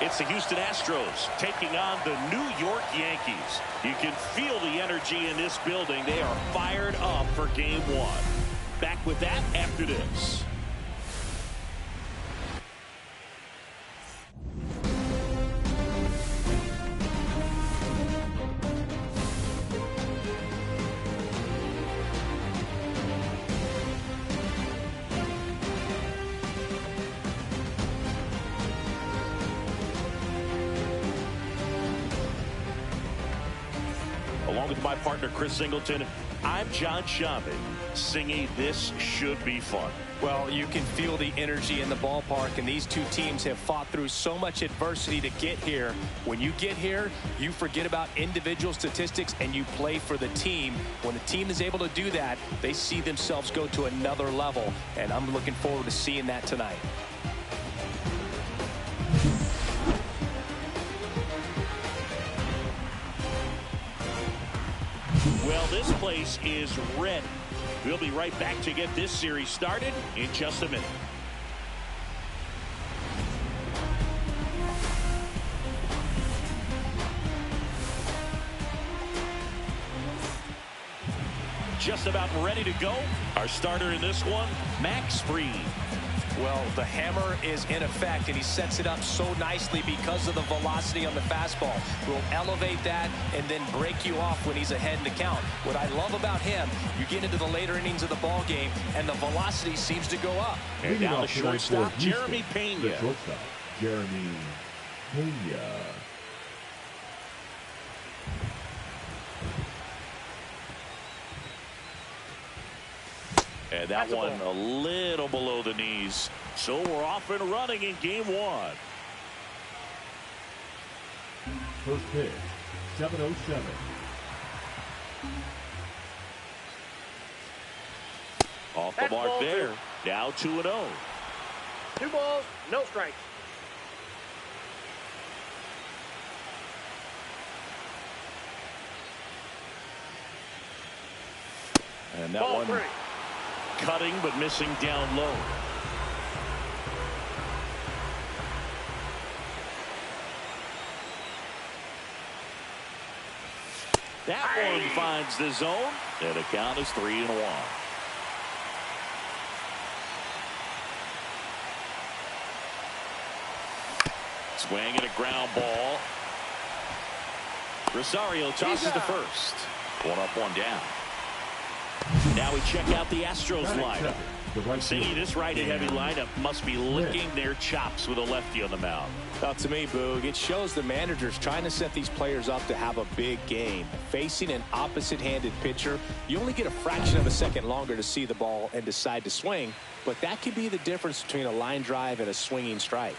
It's the Houston Astros taking on the New York Yankees. You can feel the energy in this building. They are fired up for Game 1. Back with that after this. Along with my partner, Chris Singleton, I'm John Schaubin, singing This Should Be Fun. Well, you can feel the energy in the ballpark, and these two teams have fought through so much adversity to get here. When you get here, you forget about individual statistics and you play for the team. When the team is able to do that, they see themselves go to another level, and I'm looking forward to seeing that tonight. Well, this place is ready. We'll be right back to get this series started in just a minute. Just about ready to go. Our starter in this one, Max Fried. Well, the hammer is in effect, and he sets it up so nicely because of the velocity on the fastball. Will elevate that and then break you off when he's ahead in the count. What I love about him, you get into the later innings of the ball game, and the velocity seems to go up. And now the shortstop, Jeremy Pena. The shortstop, Jeremy Pena. And that one a little below the knees. So we're off and running in Game 1. First pitch, 7:07. Off the mark there. Now 2-0. 2 balls, no strikes. And that one cutting but missing down low. That one finds the zone, and the count is 3-1. Swing and a ground ball. Rosario tosses to first. 1 up, 1 down. Now we check out the Astros lineup. See, this righty-heavy lineup must be licking their chops with a lefty on the mound. Well, to me, Boog, it shows the managers trying to set these players up to have a big game. Facing an opposite-handed pitcher, you only get a fraction of a second longer to see the ball and decide to swing, but that could be the difference between a line drive and a swinging strike.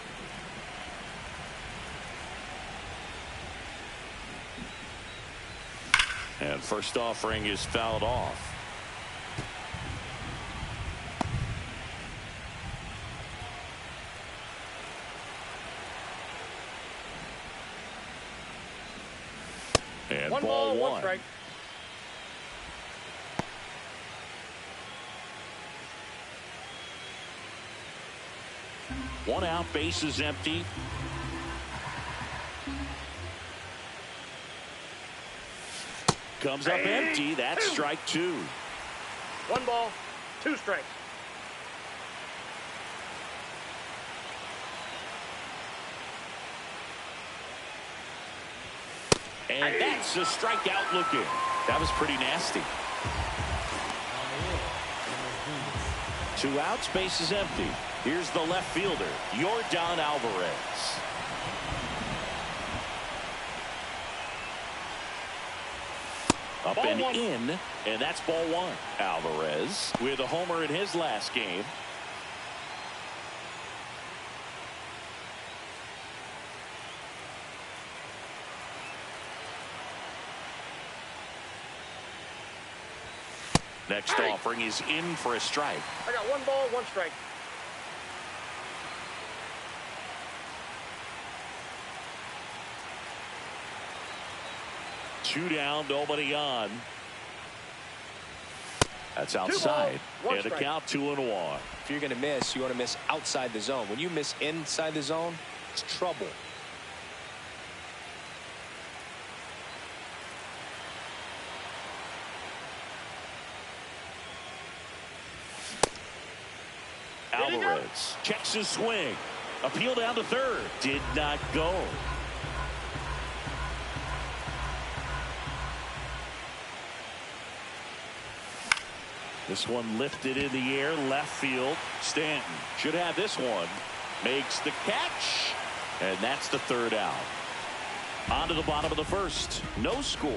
And first offering is fouled off. And one ball, 1 strike. One out, base is empty. Comes up empty. That's strike 2. 1 ball, 2 strikes. And that's a strikeout looking. That was pretty nasty. 2 outs, base is empty. Here's the left fielder, Yordan Alvarez. Up and in, and that's ball 1. Alvarez with a homer in his last game. Next offering is in for a strike. I got 1 ball, 1 strike. Two down, nobody on. That's outside. And the count 2-1. If you're going to miss, you want to miss outside the zone. When you miss inside the zone, it's trouble. Alvarez checks his swing. Appeal down to third. Did not go. This one lifted in the air, left field. Stanton should have this one. Makes the catch. And that's the third out. On to the bottom of the first. No score.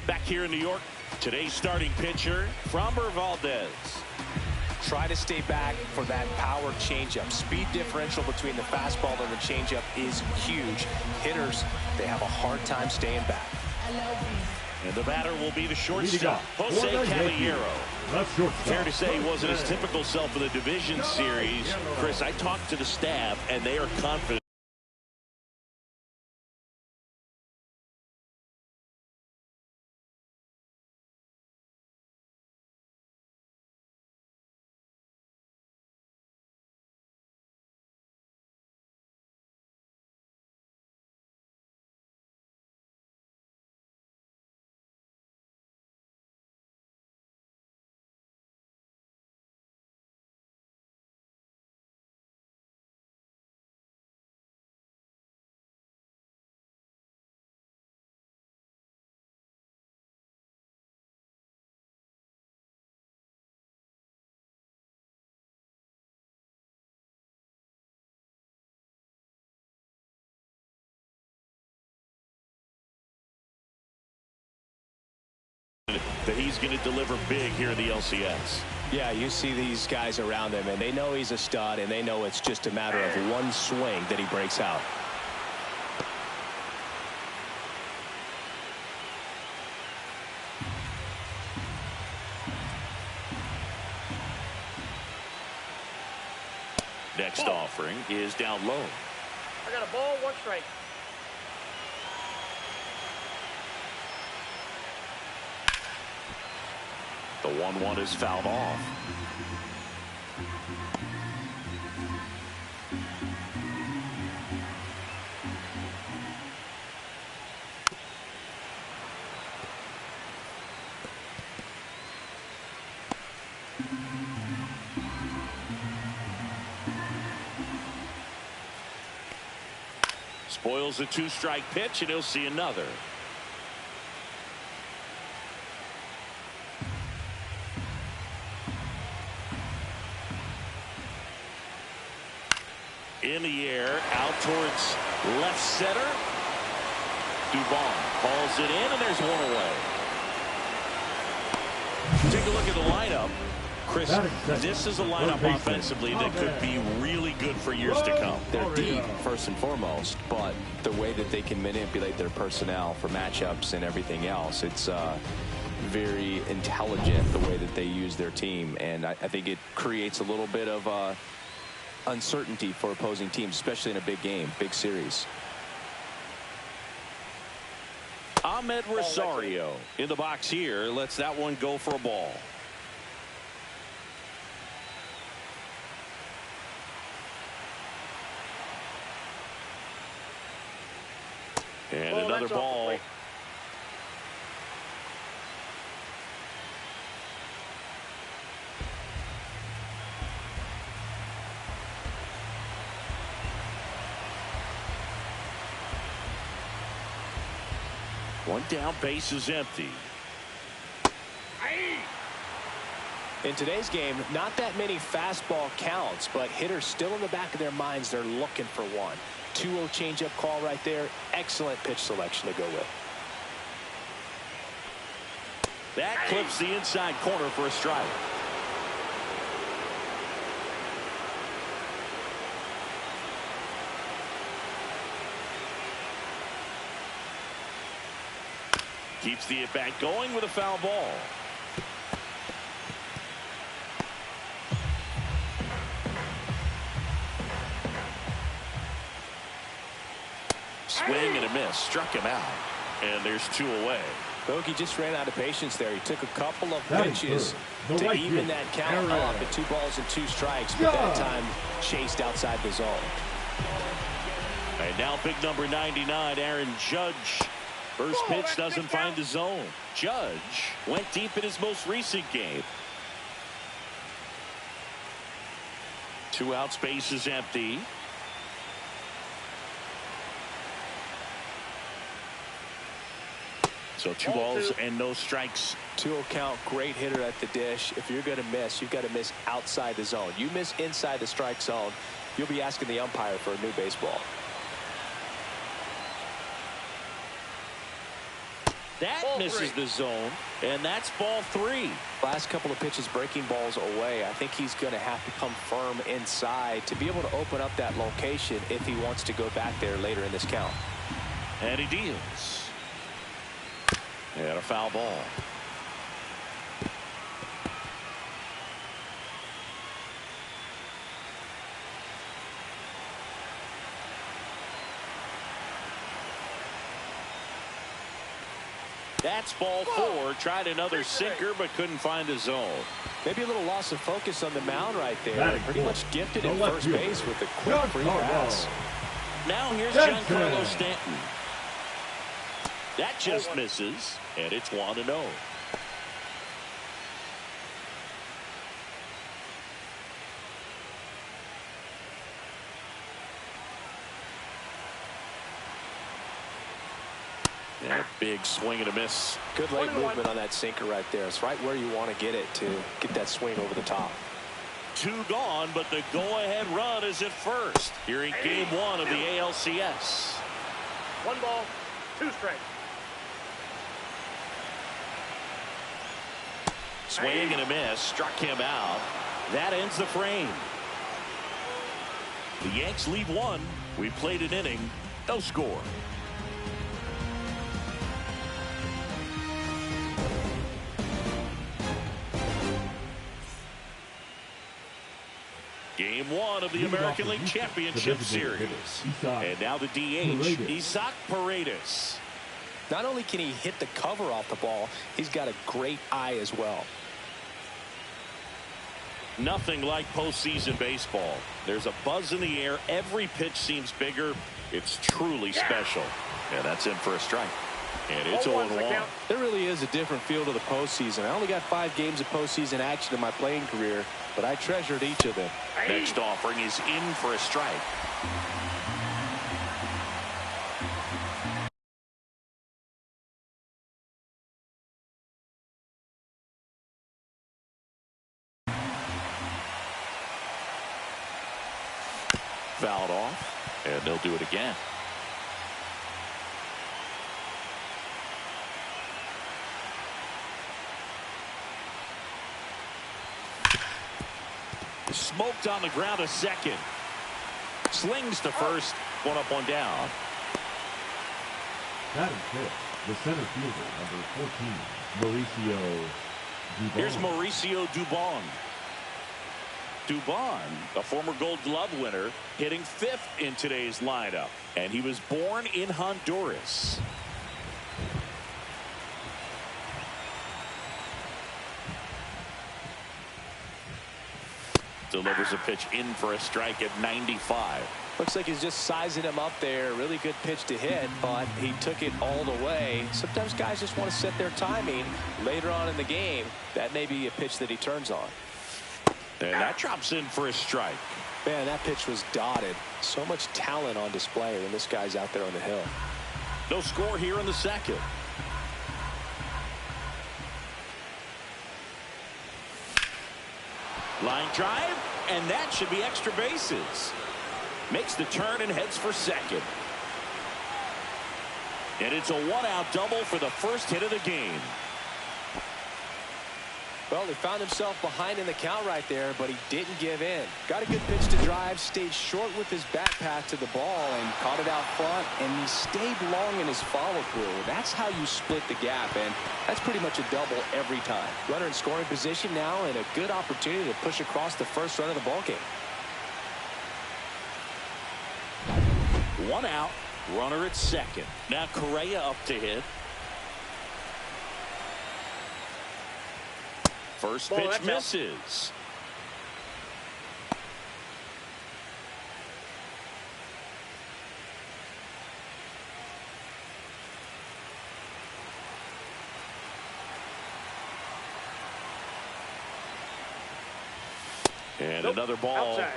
Back here in New York, today's starting pitcher, Framber Valdez. Try to stay back for that power changeup. Speed differential between the fastball and the changeup is huge. Hitters, they have a hard time staying back. And the batter will be the shortstop, Jose Caballero. Fair to say he wasn't his typical self in the division series. Chris, I talked to the staff, and they are confident. That he's going to deliver big here in the LCS. Yeah, you see these guys around him, and they know he's a stud, and they know it's just a matter of one swing that he breaks out. Next offering is down low. I got a ball, 1 strike. The 1-1 is fouled off. Spoils the 2-strike pitch, and he'll see another. In the air, out towards left center. Duvall calls it in, and there's one away. Take a look at the lineup. Chris, this is a lineup offensively that could be really good for years to come. They're deep, first and foremost, but the way that they can manipulate their personnel for matchups and everything else, it's very intelligent the way that they use their team, and I think it creates a little bit of uncertainty for opposing teams, especially in a big game, big series. Ahmed Rosario in the box here lets that one go for a ball. And another ball. One down, base is empty. In today's game, not that many fastball counts, but hitters still in the back of their minds, they're looking for one. 2-0 changeup call right there. Excellent pitch selection to go with. That clips the inside corner for a strike. Keeps the at-bat going with a foul ball. Swing and a miss. Struck him out. And there's 2 away. Bogey just ran out of patience there. He took a couple of pitches to even that count up at 2 balls and 2 strikes, but that time chased outside the zone. And now big number 99, Aaron Judge. First pitch doesn't find the zone. Judge went deep in his most recent game. 2 outs, base is empty. So 2 balls and no strikes. 2-0 count, great hitter at the dish. If you're going to miss, you've got to miss outside the zone. You miss inside the strike zone, you'll be asking the umpire for a new baseball. That misses the zone, and that's ball 3. Last couple of pitches breaking balls away. I think he's going to have to come firm inside to be able to open up that location if he wants to go back there later in this count. And he deals. And a foul ball. That's ball 4. Tried another sinker, but couldn't find the zone. Maybe a little loss of focus on the mound right there. Pretty much gifted at first base with a quick free pass. Now here's Giancarlo Stanton. That just misses, and it's 1-0. And a big swing and a miss. Good late movement on that sinker right there. It's right where you want to get it to get that swing over the top. 2 gone, but the go-ahead run is at first here in game 1 of the ALCS. 1 ball, 2 strikes. Swing and a miss, struck him out. That ends the frame. The Yanks lead 1. We played an inning, no score. Game 1 of the American League Championship Series. And now the DH, Isaac Paredes. Not only can he hit the cover off the ball, he's got a great eye as well. Nothing like postseason baseball. There's a buzz in the air. Every pitch seems bigger. It's truly special. And that's in for a strike. And it's 0-1. There really is a different feel to the postseason. I only got 5 games of postseason action in my playing career, but I treasured each of them. Next offering is in for a strike. Fouled off, and they'll do it again. Smoked on the ground to second. Slings to first. 1 up, 1 down. That is it. The center fielder, number 14, Mauricio Dubon. Here's Mauricio Dubon. Dubon, a former Gold Glove winner, hitting 5th in today's lineup. And he was born in Honduras. Delivers a pitch in for a strike at 95. Looks like he's just sizing him up there. Really good pitch to hit, but he took it all the way. Sometimes guys just want to set their timing later on in the game. That may be a pitch that he turns on. And that drops in for a strike. Man, that pitch was dotted. So much talent on display when this guy's out there on the hill. No score here in the second. Line drive, and that should be extra bases. Makes the turn and heads for second. And it's a 1-out double for the first hit of the game. Well, he found himself behind in the count right there, but he didn't give in. Got a good pitch to drive, stayed short with his back path to the ball, and caught it out front, and he stayed long in his follow-through. That's how you split the gap, and that's pretty much a double every time. Runner in scoring position now, and a good opportunity to push across the first run of the ballgame. 1 out, runner at second. Now Correa up to hit. First pitch misses. And another ball. Outside.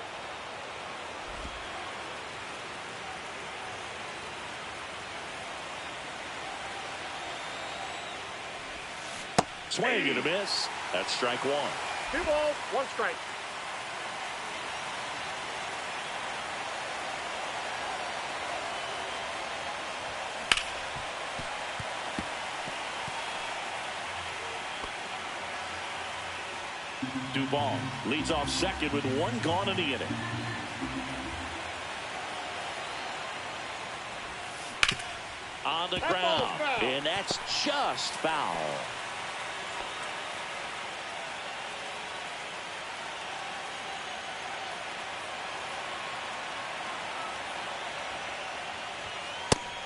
Swing and a miss. That's strike one. 2 balls, 1 strike. Duvall leads off second with 1 gone in the inning. On the ground, and that's just foul.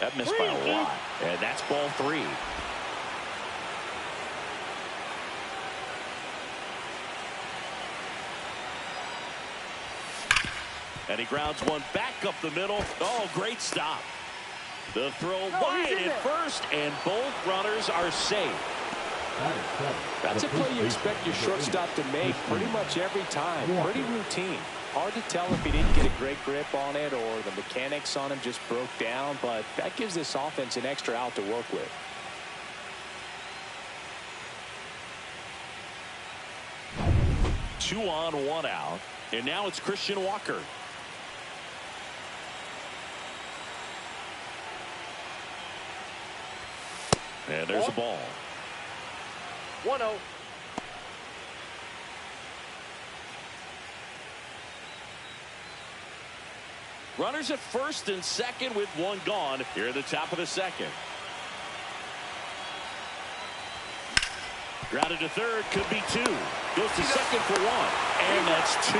That missed by a lot, and that's ball 3. And he grounds one back up the middle. Oh, great stop. The throw wide at first, and both runners are safe. That's a play you expect your shortstop to make pretty much every time. Pretty routine. Hard to tell if he didn't get a great grip on it or the mechanics on him just broke down, but that gives this offense an extra out to work with. Two on, 1 out, and now it's Christian Walker. And there's a ball. 1-0. Runners at first and second with 1 gone here at the top of the second. Grounded to third, could be 2. Goes to second for 1, and that's 2.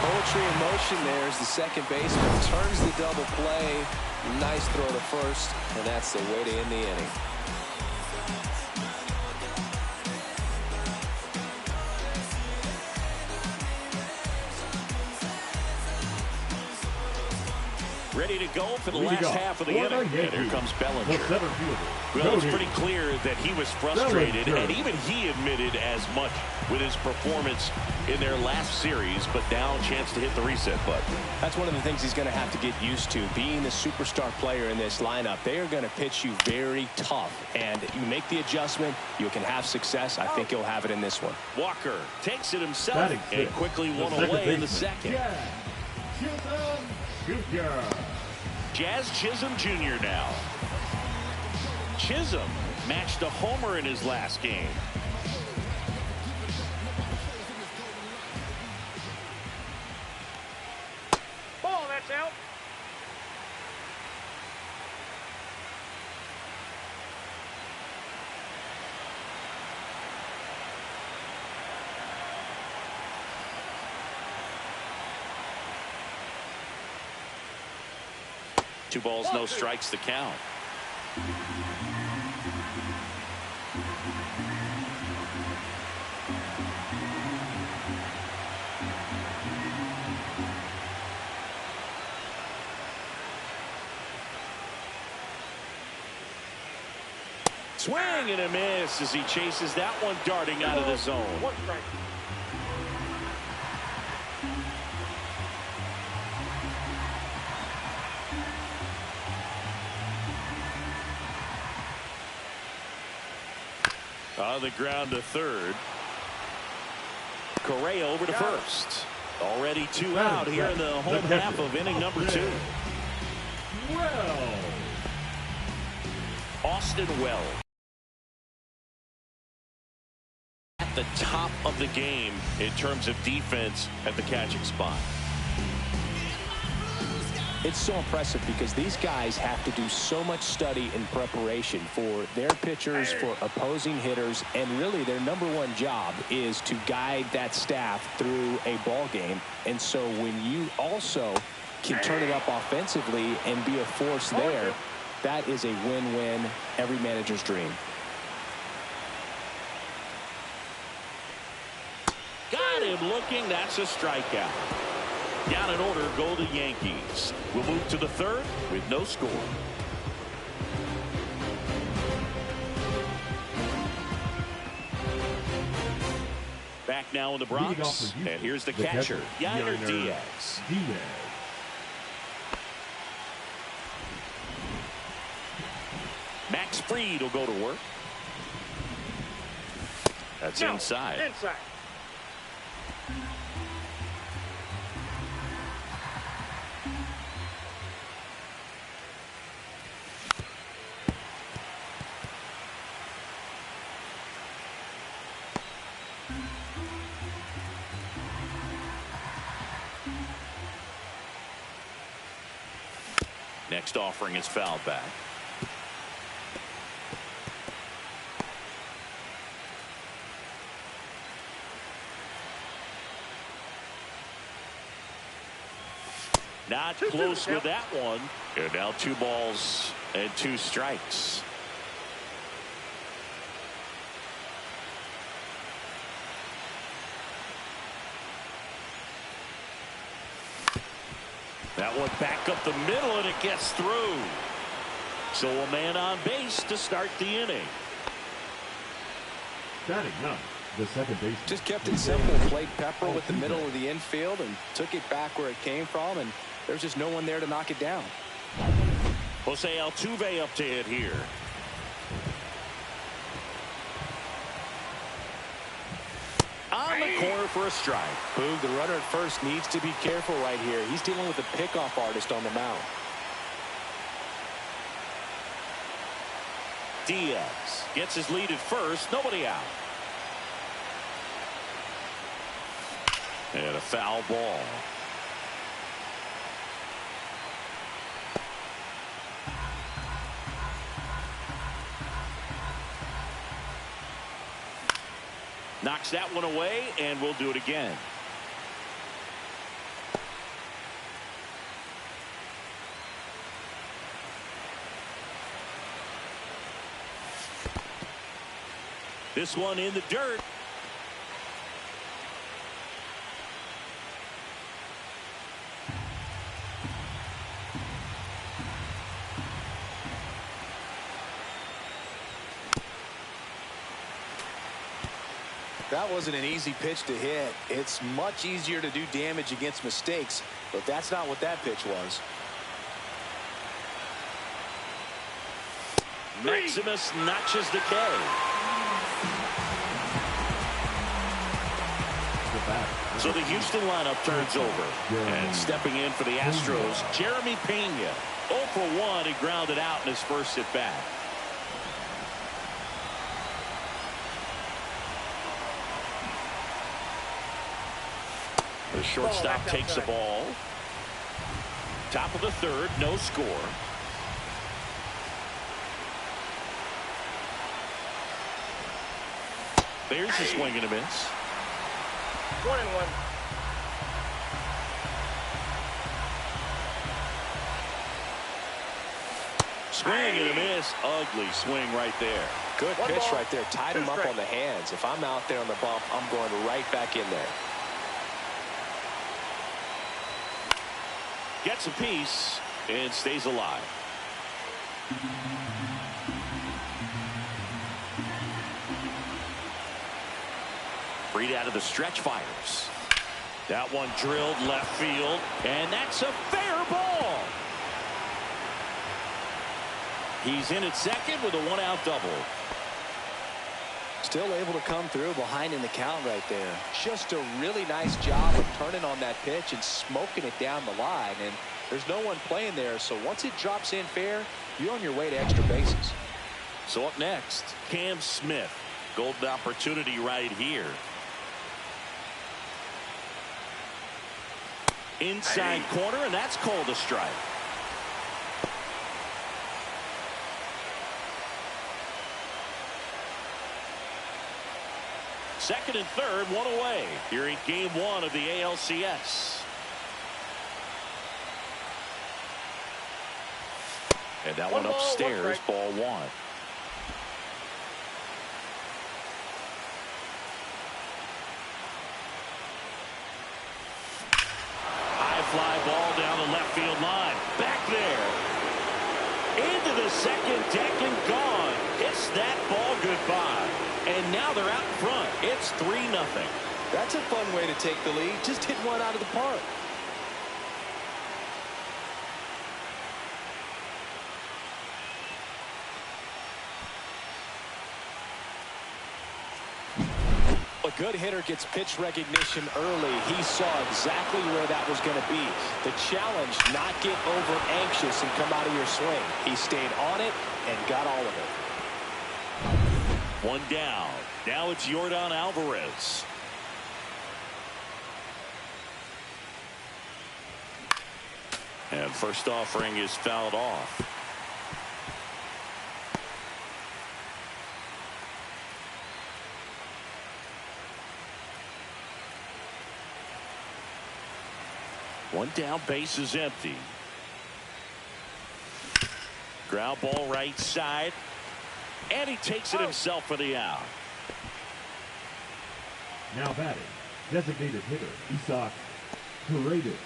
Poetry in motion there as the second baseman turns the double play. Nice throw to first, and that's the way to end the inning. Ready to go for the last half of the inning. And here comes Bellinger. Well, it's pretty clear that he was frustrated, and even he admitted as much with his performance in their last series, but now a chance to hit the reset button. That's one of the things he's going to have to get used to. Being the superstar player in this lineup, they are going to pitch you very tough, and you make the adjustment, you can have success. I think he'll have it in this one. Walker takes it himself and quickly one away in the second. Jazz Chisholm Jr. now. Chisholm matched a homer in his last game. Ball, that's out. Two balls, no strikes to count. Swing and a miss as he chases that one darting out of the zone. 1 strike. On the ground to third. Correa over to first. Already 2 out here in the home half of inning number 2. Austin Wells at the top of the game in terms of defense at the catching spot. It's so impressive because these guys have to do so much study and preparation for their pitchers, for opposing hitters, and really their #1 job is to guide that staff through a ball game. And so when you also can turn it up offensively and be a force there, that is a win-win, every manager's dream. Got him looking. That's a strikeout. Down in order go the Yankees. We'll move to the third with no score. Back now in the Leading off Bronx. for Houston, And here's the catcher, Yainer Diaz. Max Fried will go to work. That's inside. Inside. Next offering is fouled back. Not close with that one. And now 2 balls and 2 strikes. That one back up the middle, and it gets through. So a man on base to start the inning. Batting up, the second baseman. Just kept it simple. Played pepper with the middle of the infield and took it back where it came from, and there's just no one there to knock it down. Jose Altuve up to hit here. On the corner for a strike. Boog, the runner at first needs to be careful right here. He's dealing with a pickoff artist on the mound. Diaz gets his lead at first. Nobody out. And a foul ball. Knocks that one away, and we'll do it again. This one in the dirt. That wasn't an easy pitch to hit. It's much easier to do damage against mistakes, but that's not what that pitch was. Maximus notches the K. So the Houston lineup turns over. And stepping in for the Astros, Jeremy Pena. 0 for 1. He grounded out in his first at bat. The shortstop takes the ball. Top of the third, no score. There's a swing and a miss. 1-1. Swing and a miss. Ugly swing right there. Good pitch right there. Tied him up on the hands. If I'm out there on the bump, I'm going right back in there. Gets a piece and stays alive. Fried out of the stretch, fires. That one drilled left field, and that's a fair ball. He's in at second with a 1-out double. Still able to come through behind in the count right there. Just a really nice job of turning on that pitch and smoking it down the line. And there's no one playing there, so once it drops in fair, you're on your way to extra bases. So up next, Cam Smith. Golden opportunity right here. Inside corner, and that's called a strike. Second and third, one away here in game 1 of the ALCS. And that one upstairs, ball 1. High fly ball down the left field line. Back there. Into the second deck and gone. Hits that ball goodbye. And now they're out in front. It's 3-0. That's a fun way to take the lead. Just hit one out of the park. A good hitter gets pitch recognition early. He saw exactly where that was going to be. The challenge, not get over anxious and come out of your swing. He stayed on it and got all of it. One down. Now it's Yordan Alvarez. And first offering is fouled off. One down, base is empty. Ground ball right side. And he takes it himself for the out. Now batting, designated hitter, Isaac Paredes.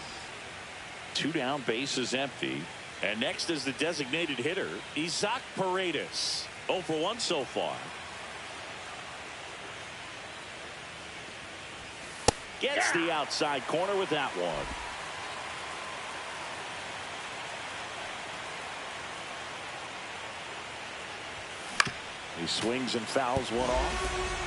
Two down, base is empty. And next is the designated hitter, Isaac Paredes. 0 for 1 so far. Gets the outside corner with that one. He swings and fouls one off.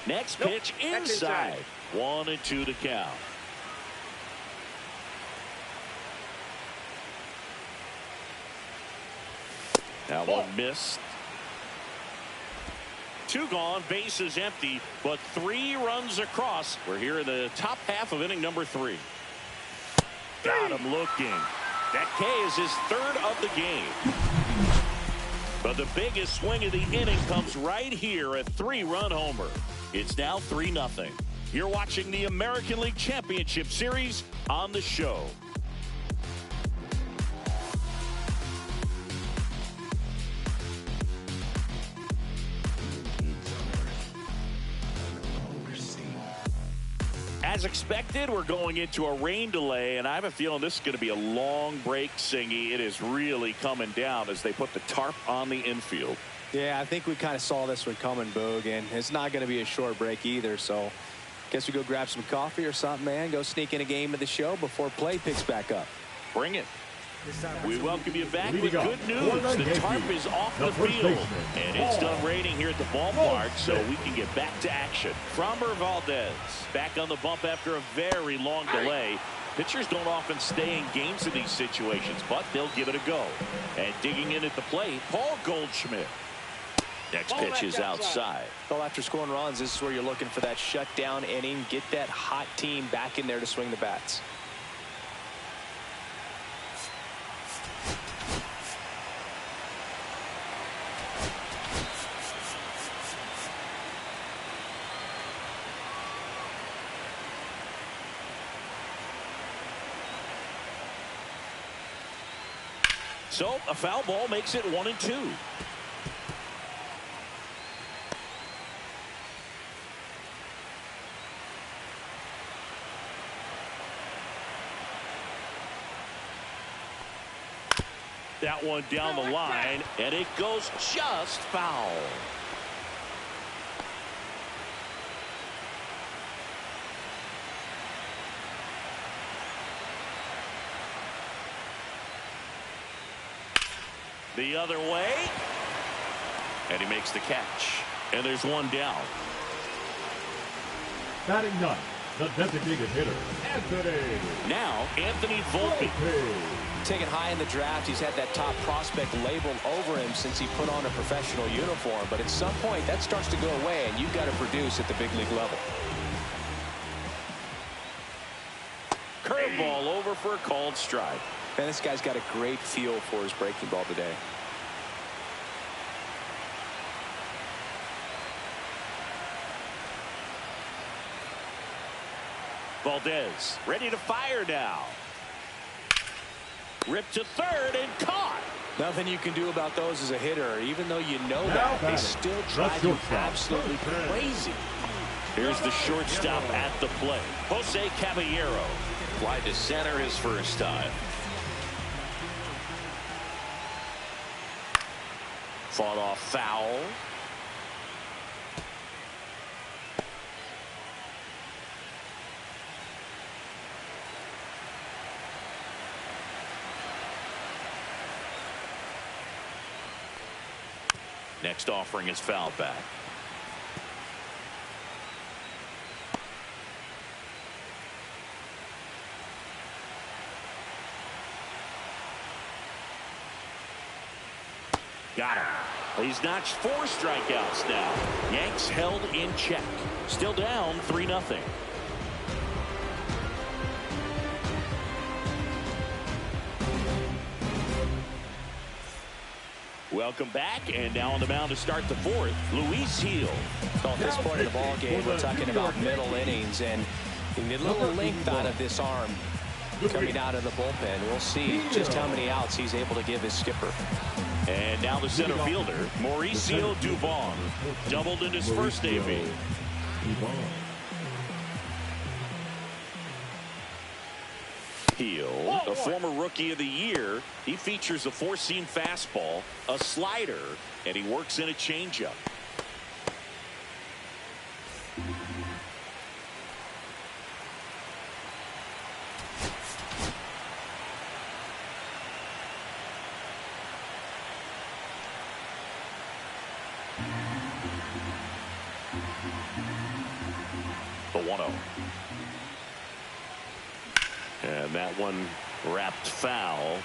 Next pitch inside. 1-2 to count. That one missed. 2 gone, base is empty, but 3 runs across. We're here in the top half of inning number 3. Got him looking. That K is his 3rd of the game. But the biggest swing of the inning comes right here, a 3-run homer. It's now 3-0. You're watching the American League Championship Series on the show. As expected, we're going into a rain delay, and I have a feeling this is going to be a long break, Singy. It is really coming down as they put the tarp on the infield. Yeah, I think we kind of saw this one coming, Boog, and it's not going to be a short break either, so guess we go grab some coffee or something, man. Go sneak in a game of the show before play picks back up. Bring it. We welcome you back with good news. The tarp is off the field, and it's done raining here at the ballpark, so we can get back to action. Framber Valdez back on the bump after a very long delay. Pitchers don't often stay in games in these situations, but they'll give it a go. And digging in at the plate, Paul Goldschmidt. Next pitch is outside. Well, after scoring runs, this is where you're looking for that shutdown inning. Get that hot team back in there to swing the bats. So a foul ball makes it 1-2. That one down the line, and it goes just foul. The other way, and he makes the catch, and there's one down. Batting ninth, the designated hitter, Anthony. Now Anthony Volpe. Taken high in the draft, he's had that top prospect labeled over him since he put on a professional uniform, but at some point that starts to go away, and you've got to produce at the big league level. Curveball over for a called strike. Man, this guy's got a great feel for his breaking ball today. Valdez ready to fire now. Ripped to third and caught. Nothing you can do about those as a hitter. Even though you know that, they still drive you absolutely crazy. Here's the shortstop at the plate. Jose Caballero. Fly to center his first time. Fought off foul. Next offering is fouled back. Got him. He's notched 4 strikeouts now. Yanks held in check. Still down 3-0. Welcome back, and now on the mound to start the 4th, Luis Gil. So at this point in the ball game, we're talking about middle innings, and you need a little length out of this arm coming out of the bullpen. We'll see just how many outs he's able to give his skipper. And now the center fielder, Mauricio Dubon, doubled in his first AB. Gil, a former Rookie of the Year, he features a 4-seam fastball, a slider, and he works in a changeup. The 1-0. And that one wrapped foul.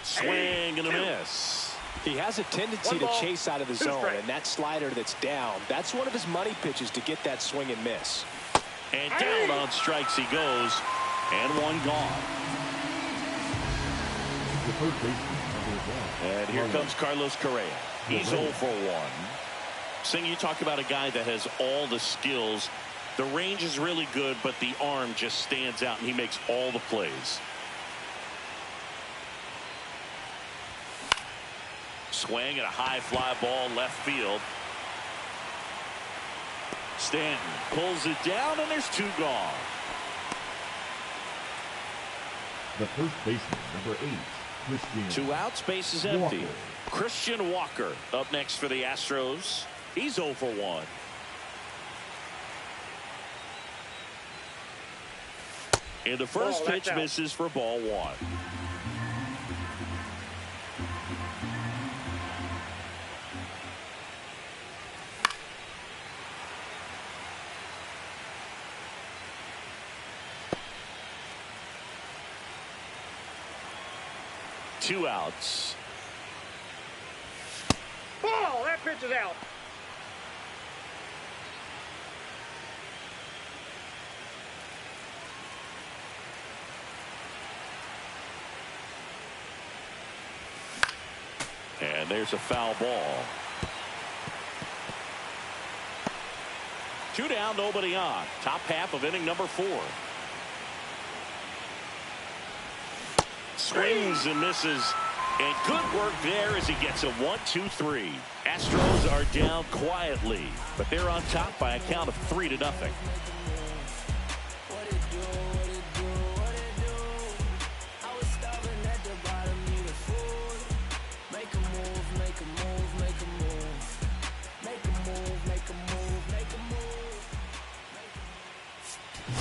Swing and a miss. He has a tendency to chase out of the zone, and that slider that's down, that's one of his money pitches to get that swing and miss. And down on strikes he goes, and one gone. The third baseman, number 1. And here comes Carlos Correa. He's 0 for 1. Sing, you talk about a guy that has all the skills. The range is really good, but the arm just stands out, and he makes all the plays. Swing and a high fly ball left field. Stanton pulls it down, and there's 2 gone. The first baseman, number 8. Christian 2 outs, base is empty. Walker. Christian Walker up next for the Astros. He's 0 for 1. And the first pitch misses for ball 1. Two outs. Ball! That pitch is out. And there's a foul ball. 2 down, nobody on. Top half of inning number 4. Swings and misses, and good work there as he gets a 1-2-3. Astros are down quietly, but they're on top by a count of 3-0.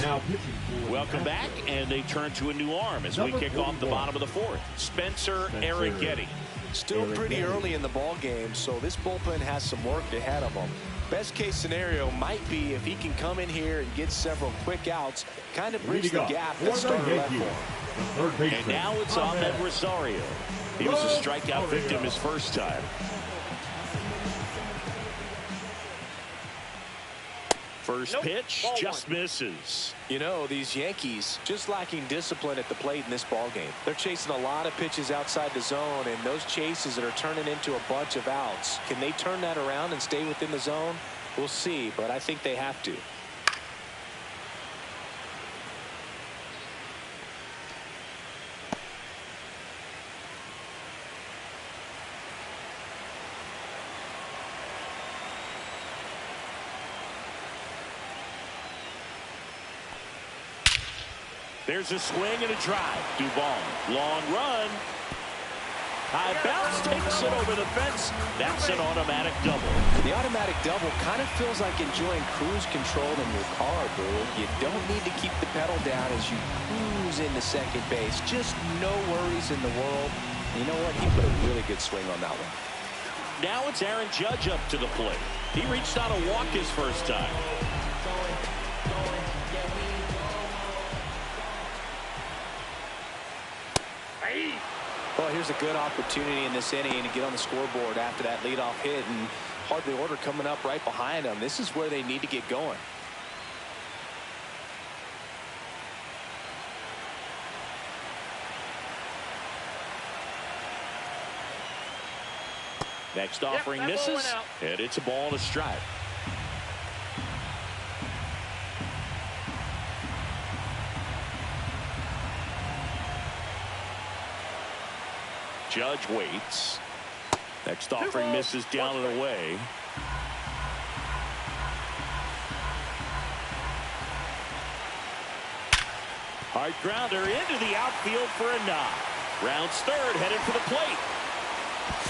Now pitching for Welcome back, and they turn to a new arm as we kick off the bottom of the 4th. Spencer Arrighetti. Still pretty early in the ball game, so this bullpen has some work ahead of them. Best case scenario might be if he can come in here and get several quick outs, kind of bridge the gap that starter left for him. And now it's Ahmed Rosario. He was a strikeout victim his first time. First pitch just misses. You know, these Yankees just lacking discipline at the plate in this ball game. They're chasing a lot of pitches outside the zone, and those chases that are turning into a bunch of outs. Can they turn that around and stay within the zone? We'll see, but I think they have to. There's a swing and a drive. Duvall, long run. High bounce, takes it over the fence. That's an automatic double. The automatic double kind of feels like enjoying cruise control in your car, boo. You don't need to keep the pedal down as you cruise into second base. Just no worries in the world. You know what? He put a really good swing on that one. Now it's Aaron Judge up to the plate. He reached out a walk his first time. Well, here's a good opportunity in this inning to get on the scoreboard after that leadoff hit, and hardly order coming up right behind them. This is where they need to get going. Next offering misses, and it's a ball and a strike. Judge waits. Next offering misses down and away. Hard grounder into the outfield for a knock. Rounds third, headed for the plate.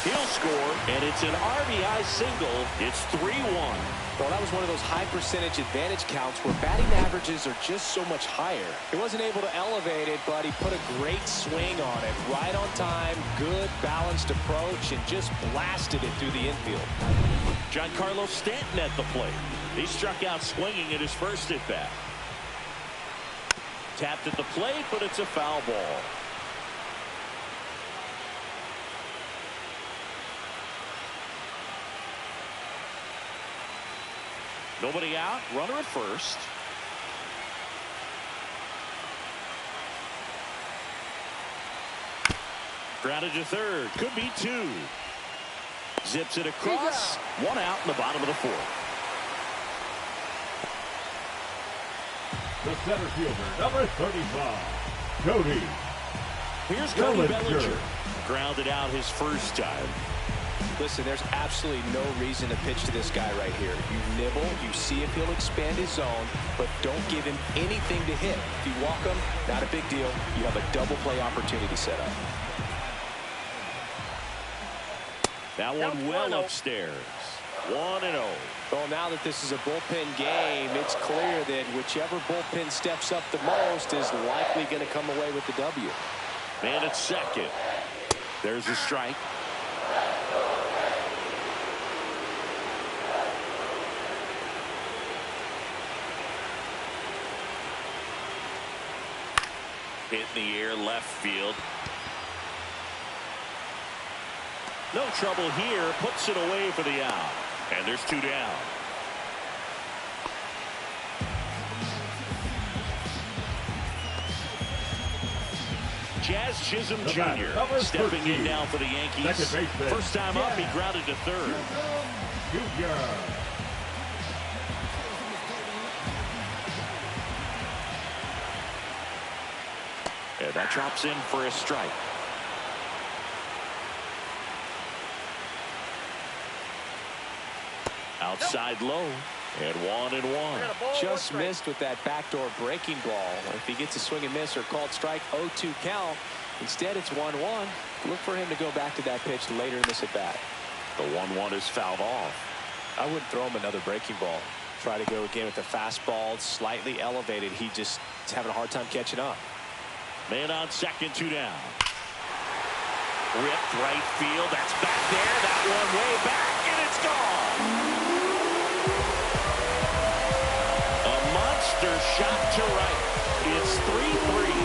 He'll score, and it's an RBI single. It's 3-1. Well, that was one of those high percentage advantage counts where batting averages are just so much higher. He wasn't able to elevate it, but he put a great swing on it. Right on time, good balanced approach, and just blasted it through the infield. Giancarlo Stanton at the plate. He struck out swinging at his first at bat. Tapped at the plate, but it's a foul ball. Nobody out, runner at first. Grounded to third, could be two. Zips it across, one out in the bottom of the fourth. The center fielder, number 35, Cody. Here's Cody Bellinger. Grounded out his first time. Listen, there's absolutely no reason to pitch to this guy right here. You nibble, you see if he'll expand his zone, but don't give him anything to hit. If you walk him, not a big deal. You have a double play opportunity set up. That one well upstairs. 1-0. Well, now that this is a bullpen game, it's clear that whichever bullpen steps up the most is likely going to come away with the W. Man at second. There's a strike. Hit in the air, left field. No trouble here. Puts it away for the out. And there's two down. Jazz Chisholm Jr. stepping in now for the Yankees. First time up, he grounded to third. And that drops in for a strike. Outside low, and 1-1. Just missed with that backdoor breaking ball. If he gets a swing and miss or called strike, 0-2 count. Instead, it's 1-1. Look for him to go back to that pitch later in this at bat. The 1-1 is fouled off. I wouldn't throw him another breaking ball. Try to go again with the fastball, slightly elevated. He just is having a hard time catching up. Man on second, two down. Ripped right field. That's back there. That one way back, and it's gone. A monster shot to right. It's 3-3.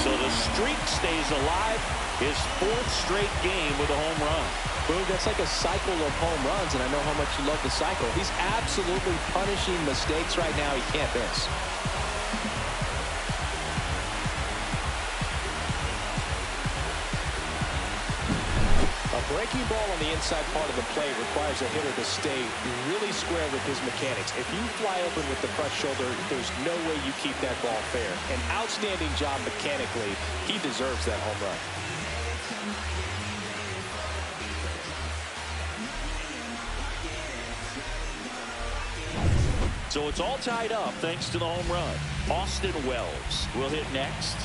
So the streak stays alive. His fourth straight game with a home run. Boom, that's like a cycle of home runs, and I know how much you love the cycle. He's absolutely punishing mistakes right now he can't miss. A breaking ball on the inside part of the plate requires a hitter to stay really square with his mechanics. If you fly open with the front shoulder, there's no way you keep that ball fair. An outstanding job mechanically. He deserves that home run. So it's all tied up thanks to the home run. Austin Wells will hit next.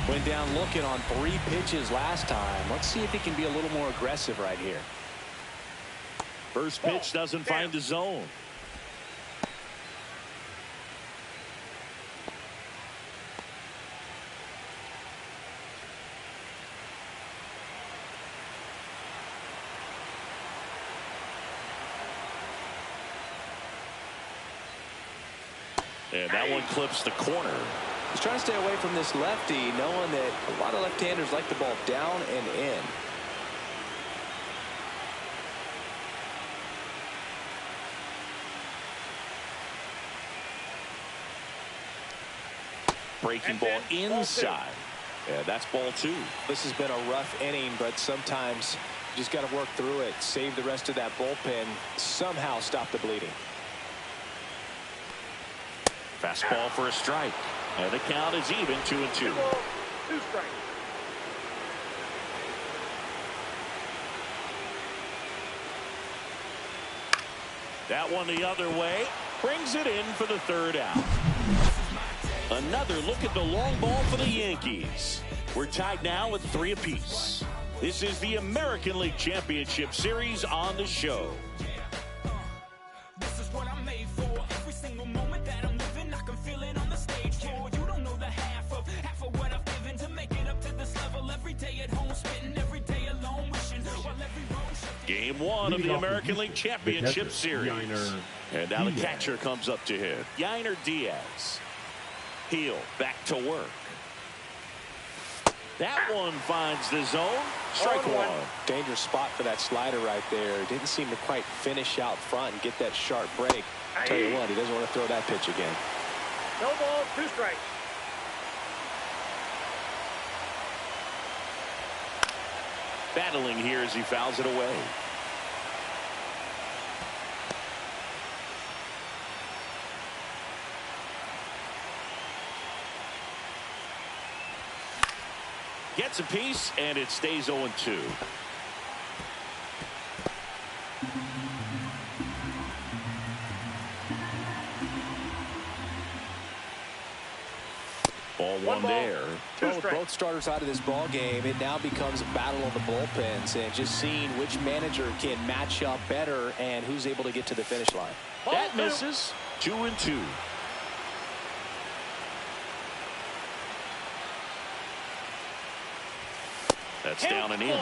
Went down looking on 3 pitches last time. Let's see if he can be a little more aggressive right here. First pitch doesn't find the zone. And that one clips the corner. He's trying to stay away from this lefty, knowing that a lot of left-handers like the ball down and in. Breaking ball inside. Yeah, that's ball 2. This has been a rough inning, but sometimes you just got to work through it, save the rest of that bullpen, somehow stop the bleeding. Fastball for a strike. And the count is even, 2-2. 2 strikes. That one the other way. Brings it in for the 3rd out. Another look at the long ball for the Yankees. We're tied now at 3 apiece. This is the American League Championship Series on the show. This is what I'm made for. Every single moment that I'm living, I can feel it on the stage floor. You don't know the half of what I've given to make it up to this level. Every day at home, spitting every day alone, wishing while every road. Game 1 of the American League Championship Series. And now the catcher comes up to hit. Yainer Diaz. Heel back to work. That one finds the zone. Strike 1. Dangerous spot for that slider right there. Didn't seem to quite finish out front and get that sharp break. Tell you what, he doesn't want to throw that pitch again. No ball, 2 strikes. Battling here as he fouls it away. Gets a piece, and it stays 0-2. Ball one there. Well, with both starters out of this ball game, it now becomes a battle of the bullpens and just seeing which manager can match up better and who's able to get to the finish line. That misses. 2-2. That's down and in.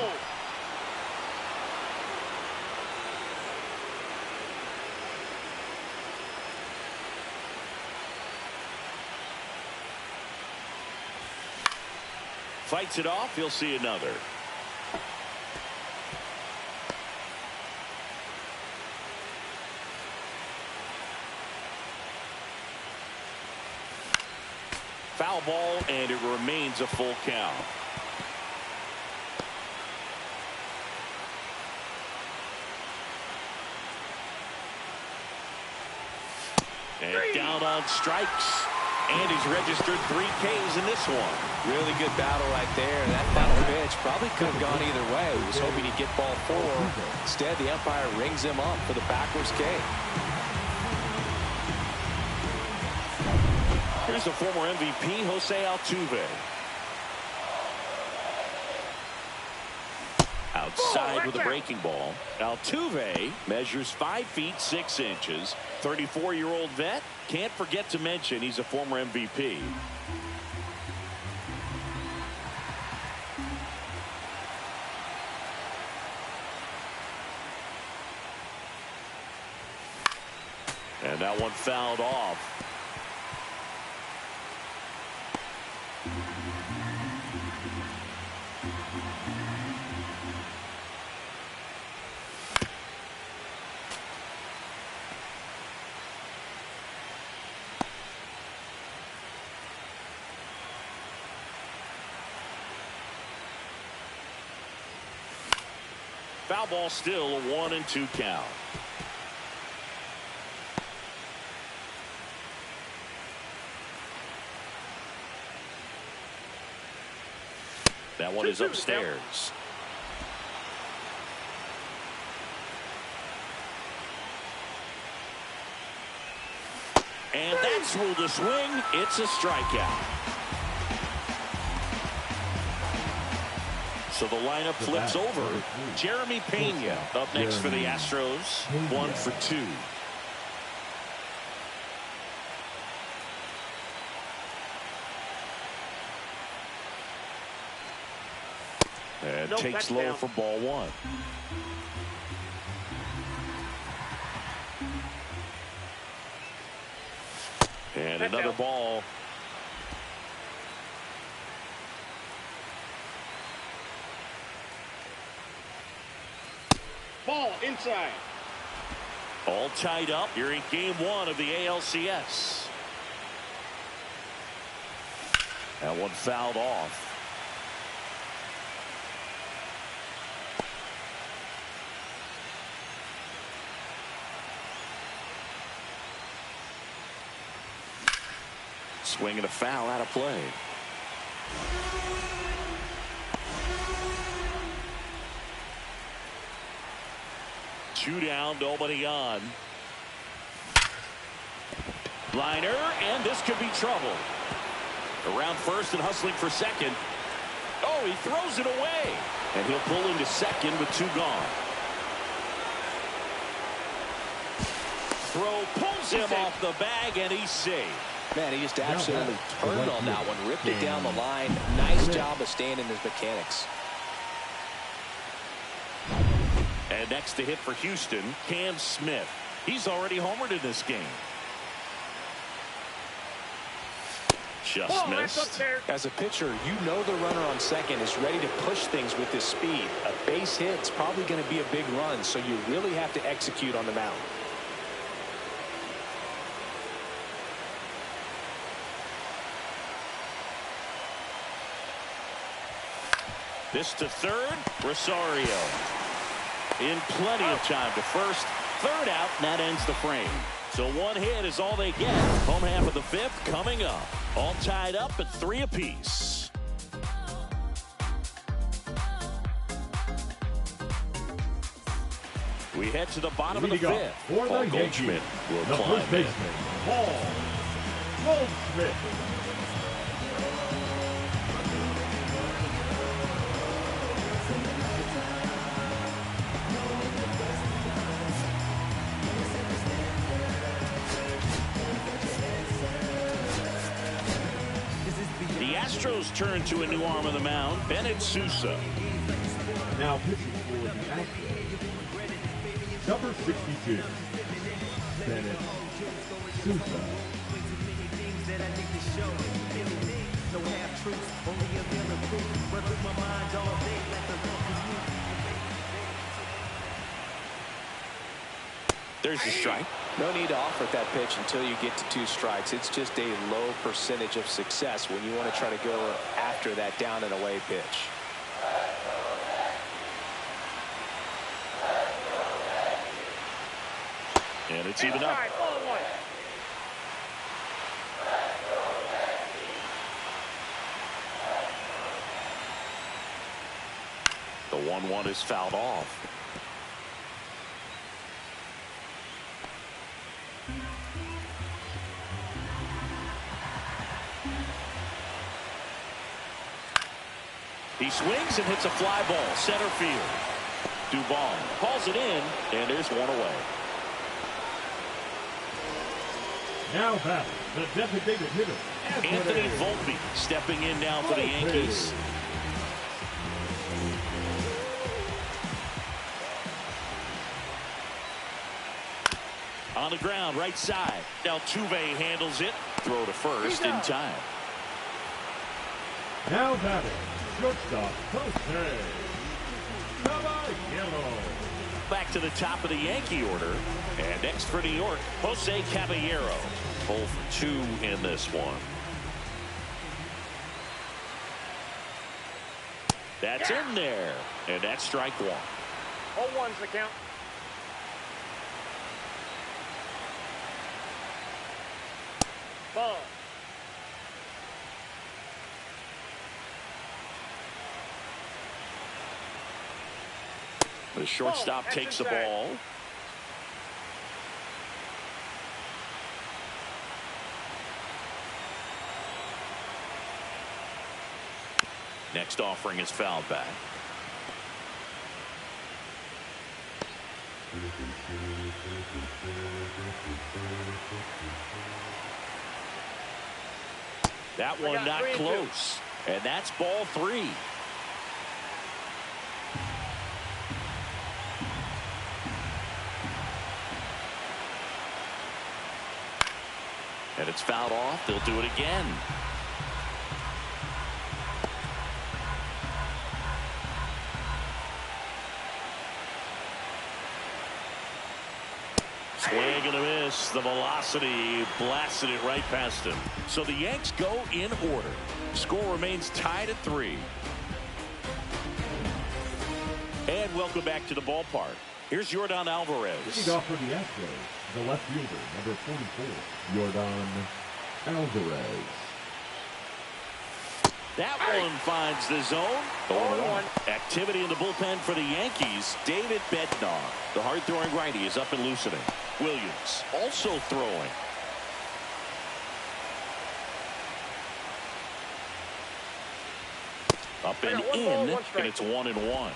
Fights it off. He'll see another. Foul ball, and it remains a full count. And down on strikes. And he's registered 3 Ks in this one. Really good battle right there. That final pitch probably could have gone either way. He was hoping he'd get ball 4. Instead, the umpire rings him up for the backwards K. Here's the former MVP, Jose Altuve. Outside with a breaking ball. Altuve measures 5 feet 6 inches. 34-year-old vet. Can't forget to mention he's a former MVP. And that one fouled off. Foul ball, still a 1-2 count. That one is upstairs. Umps rule the swing. It's a strikeout. So the lineup flips over. Jeremy Pena up next for the Astros. 1 for 2. And takes low for ball 1. And another ball. Ball inside. All tied up here in game 1 of the ALCS. That one fouled off. Swing and a foul out of play. Two down, nobody on. Liner, and this could be trouble. Around first and hustling for second. Oh, he throws it away. And he'll pull into second with 2 gone. Throw pulls him off the bag, and he's safe. Man, he just absolutely turned on that one, ripped it down the line. Nice job of staying in his mechanics. And next to hit for Houston, Cam Smith. He's already homered in this game. Just missed. As a pitcher, you know the runner on second is ready to push things with his speed. A base hit's probably going to be a big run, so you really have to execute on the mound. This to third, Rosario. In plenty of time to first. Third out, and that ends the frame. So 1 hit is all they get. Home half of the 5th coming up. All tied up at 3 apiece. We head to the bottom of the 5th. Paul Goldschmidt will climb in. Paul Goldschmidt. Astros turn to a new arm of the mound, Bennett Sousa. Now pitching for the Astros, number 62, Bennett Sousa. There's a strike. No need to offer that pitch until you get to 2 strikes. It's just a low percentage of success when you want to try to go after that down and away pitch. And it's even up. The 1-1 is fouled off. He swings and hits a fly ball center field. Duvall calls it in, and there's 1 away. Now batting the designated hitter, Anthony Volpe stepping in now for the Yankees. On the ground, right side. Altuve handles it. Throw to first in time. Now batting shortstop, Jose Caballero. Back to the top of the Yankee order. And next for New York, Jose Caballero. 0 for 2 in this one. That's in there. And that's strike 1. 0-1's the count. Ball. The shortstop takes the ball. Next offering is fouled back. That one not close. And that's ball 3. And it's fouled off. They'll do it again. Swing and a miss. The velocity blasted it right past him. So the Yanks go in order. Score remains tied at 3. And welcome back to the ballpark. Here's Yordan Alvarez. Leading off for the Astros, the left fielder, number 44, Yordan Alvarez. That one finds the zone. 0-1. Activity in the bullpen for the Yankees. David Bednar, the hard-throwing righty, is up and loosening. Williams also throwing. Up and in, and it's 1-1.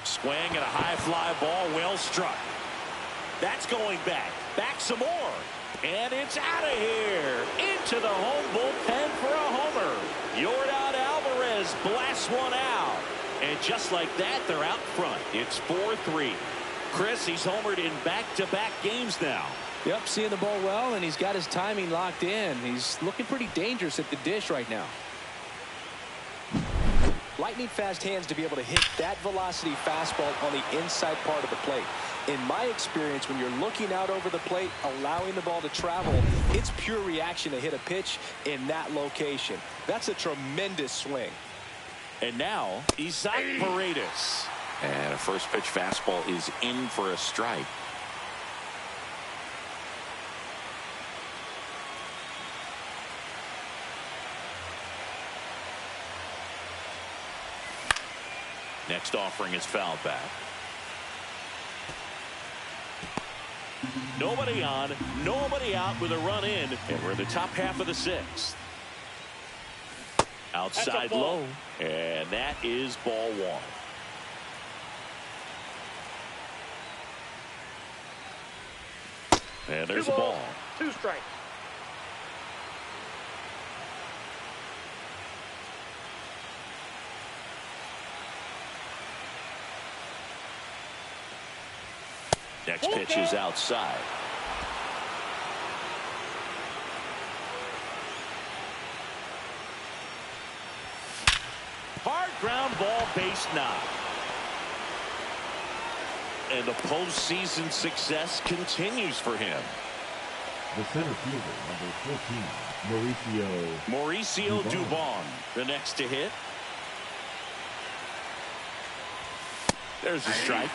Swing and a high fly ball, well struck. That's going back. Back some more. And it's out of here. Into the home bullpen for a homer. Yordan Alvarez blasts one out. And just like that, they're out front. It's 4-3. Chris, he's homered in back-to-back games now. Yep, seeing the ball well, and he's got his timing locked in. He's looking pretty dangerous at the dish right now. Lightning fast hands to be able to hit that velocity fastball on the inside part of the plate. In my experience, when you're looking out over the plate, allowing the ball to travel, it's pure reaction to hit a pitch in that location. That's a tremendous swing. And now, Isaac Paredes. And a first pitch fastball is in for a strike. Next offering is fouled back. Nobody on, nobody out with a run in, and we're in the top half of the 6th. Outside low, and that is ball 1. And there's a ball. 2 strikes. Next pitch is outside. Hard ground ball, base knock. And the postseason success continues for him. The center fielder, number 14, Mauricio Dubon, the next to hit. There's a strike.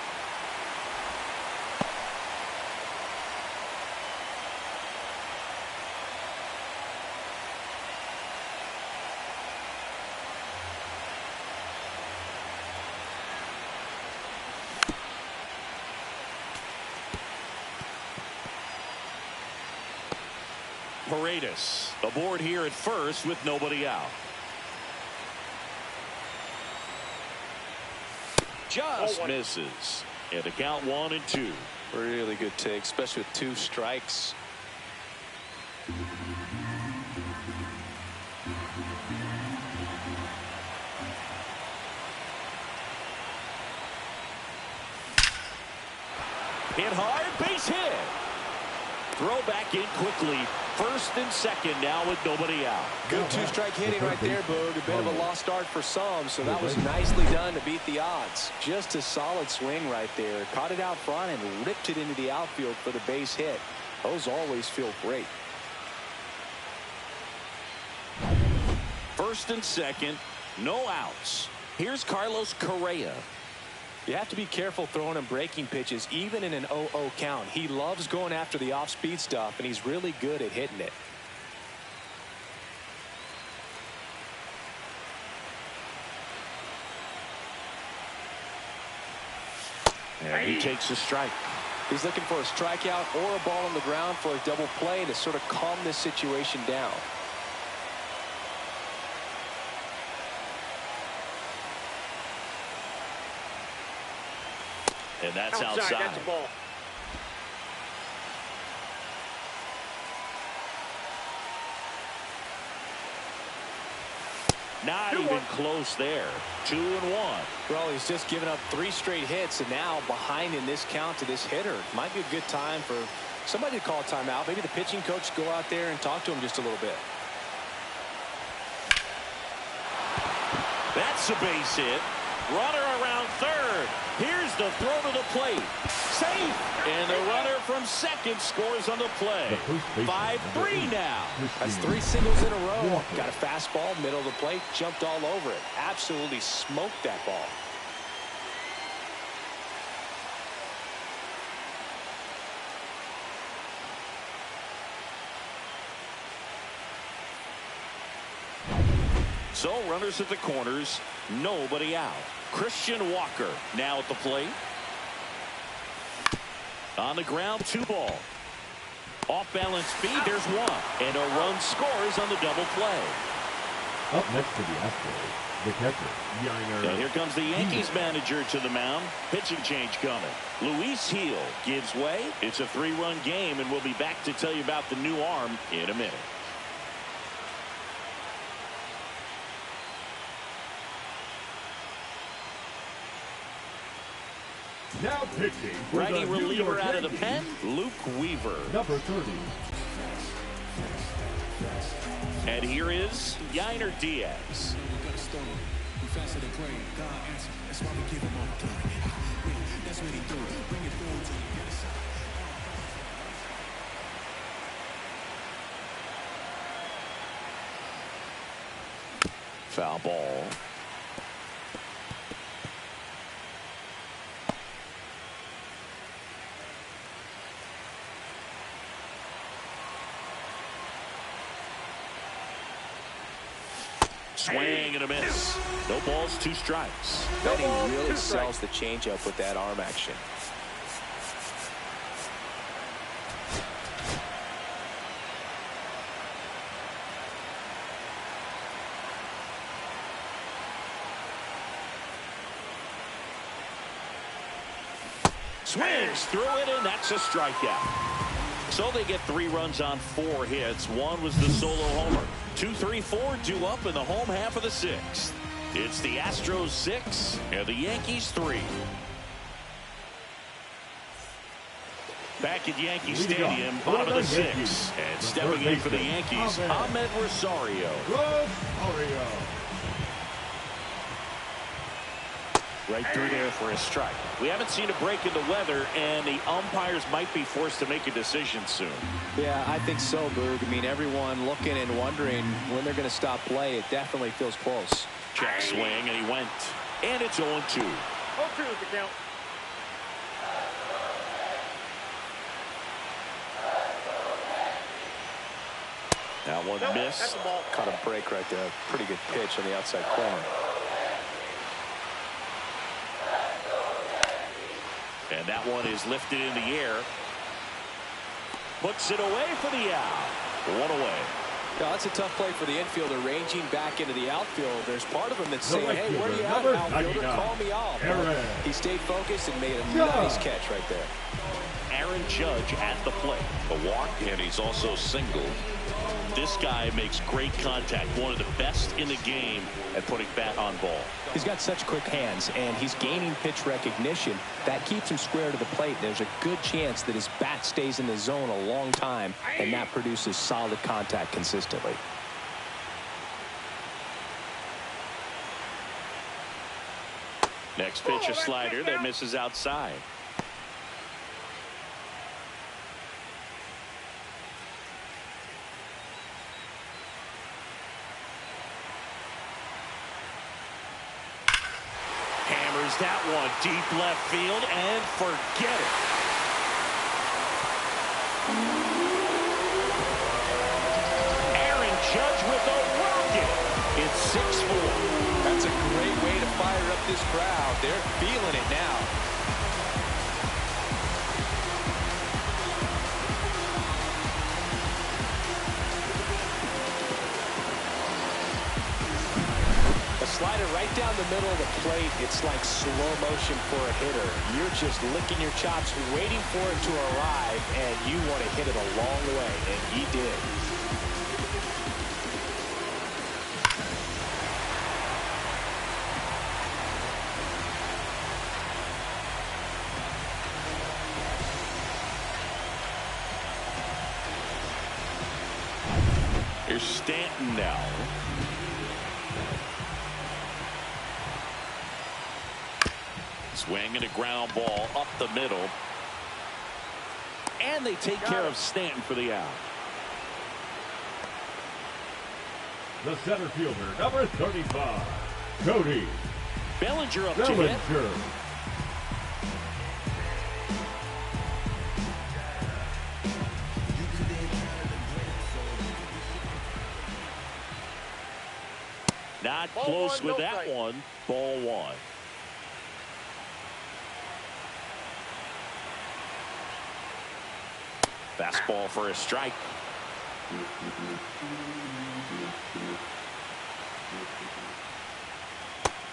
Paredes aboard here at first with nobody out. Just misses. And the count 1-2. Really good take, especially with 2 strikes. Hit hard, base hit. Throw back in quickly. First and second now with nobody out. Good 2-strike hitting right there, Boog. A bit of a lost start for some, so that was nicely done to beat the odds. Just a solid swing right there. Caught it out front and ripped it into the outfield for the base hit. Those always feel great. First and second, no outs. Here's Carlos Correa. You have to be careful throwing and breaking pitches, even in an 0-0 count. He loves going after the off-speed stuff, and he's really good at hitting it. And he takes a strike. He's looking for a strikeout or a ball on the ground for a double play to sort of calm this situation down. And that's outside. That's a ball. Not even close there. 2-1. Well, he's just given up 3 straight hits, and now behind in this count to this hitter. Might be a good time for somebody to call a timeout. Maybe the pitching coach go out there and talk to him just a little bit. That's a base hit. Runner around third. Here's the throw to the plate. Safe. And the runner from second scores on the play. 5-3 now. That's 3 singles in a row. Got a fastball, middle of the plate, jumped all over it. Absolutely smoked that ball. So runners at the corners, nobody out. Christian Walker now at the plate. On the ground, 2 ball. Off balance speed, there's 1. And a run scores on the double play. Up next to the Astros, the catcher, Yankees. And here comes the Yankees manager to the mound. Pitching change coming. Luis Gil gives way. It's a 3-run game, and we'll be back to tell you about the new arm in a minute. Now pitching for Righty the New reliever York out of the Yankees, pen, Luke Weaver. number 30. And here is Yainer Diaz. Foul ball. Swing and a miss. No balls, 2 strikes. Betting really sells the changeup with that arm action. Swings through it, and that's a strikeout. So they get 3 runs on 4 hits. 1 was the solo homer. 2, 3, 4 due up in the home half of the 6th. It's the Astros 6 and the Yankees 3. Back at Yankee Stadium, bottom of the 6th. And stepping in for the Yankees, Ahmed Rosario. Right through there for a strike. We haven't seen a break in the weather, and the umpires might be forced to make a decision soon. Yeah, I think so, Boog. I mean, everyone looking and wondering when they're going to stop play. It definitely feels close. Check swing, and he went. And it's 0-2. 0-2 is the count. That one missed. That's a ball. Caught a break right there. Pretty good pitch on the outside corner. And that one is lifted in the air. Puts it away for the out. 1 away. Yeah, that's a tough play for the infielder, ranging back into the outfield. There's part of him that's saying, hey, where are you at, outfielder? Call me off. He stayed focused and made a nice catch right there. Aaron Judge at the plate. A walk, and he's also singled. This guy makes great contact. One of the best in the game at putting bat on ball. He's got such quick hands, and he's gaining pitch recognition. That keeps him square to the plate. There's a good chance that his bat stays in the zone a long time, and that produces solid contact consistently. Next pitch, a slider that misses outside. Fires that one deep left field and forget it. Aaron Judge with a rocket. It's 6-4. That's a great way to fire up this crowd. They're feeling it now. Slider right down the middle of the plate. It's like slow motion for a hitter. You're just licking your chops, waiting for it to arrive, and you want to hit it a long way, and he did. Here's Stanton now. Swing and a ground ball up the middle. And they take care of Stanton for the out. The center fielder, number 35, Cody Bellinger up to hit. Bellinger. Not Ball close one, with no that strike. one. Ball one. Fastball for a strike.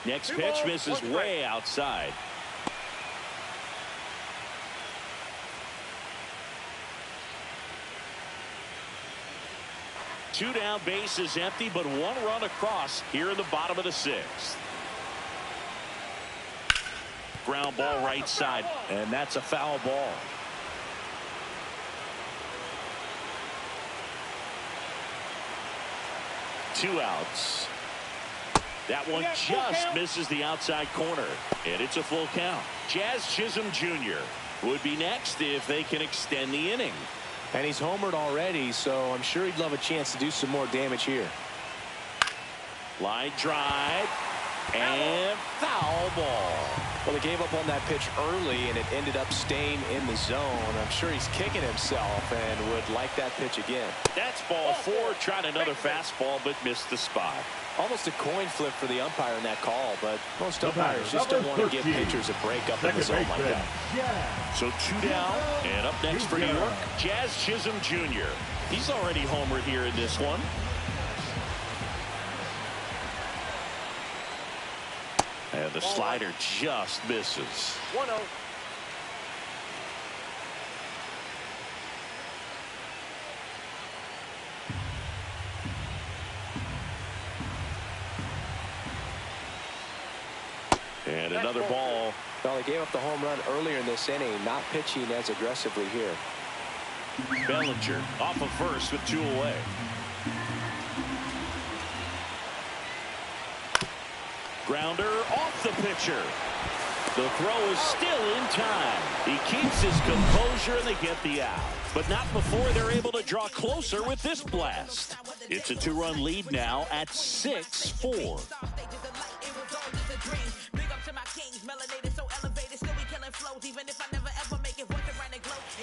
Next pitch misses way outside. Two down, bases empty, but one run across here in the bottom of the sixth. Ground ball right side, and that's a foul ball. Two outs. That one just misses the outside corner, and it's a full count. Jazz Chisholm Jr. would be next if they can extend the inning. And he's homered already, so I'm sure he'd love a chance to do some more damage here. Line drive and foul ball. Well, they gave up on that pitch early, and it ended up staying in the zone. I'm sure he's kicking himself and would like that pitch again. That's ball four. Tried another fastball, but missed the spot. Almost a coin flip for the umpire in that call, but most umpires just don't want to give pitchers a break up in the zone like that. So two down, and up next for New York, Jazz Chisholm Jr. He's already homered here in this one. And the slider just misses. 1-0. And another ball. Well, they gave up the home run earlier in this inning, not pitching as aggressively here. Bellinger off of first with two away. Grounder off the pitcher. The throw is still in time. He keeps his composure and they get the out. But not before they're able to draw closer with this blast. It's a two-run lead now at 6-4.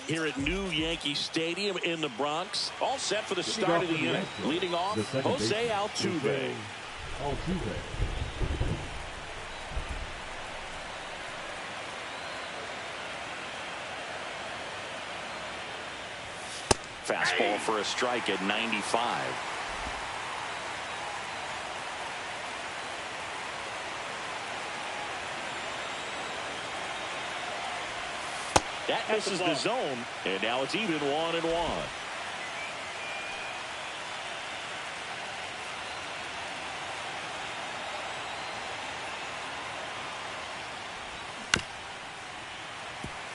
Here at New Yankee Stadium in the Bronx, all set for the start of the inning. Leading off, Jose Altuve. Fastball for a strike at 95. That misses the zone, and now it's even 1-1.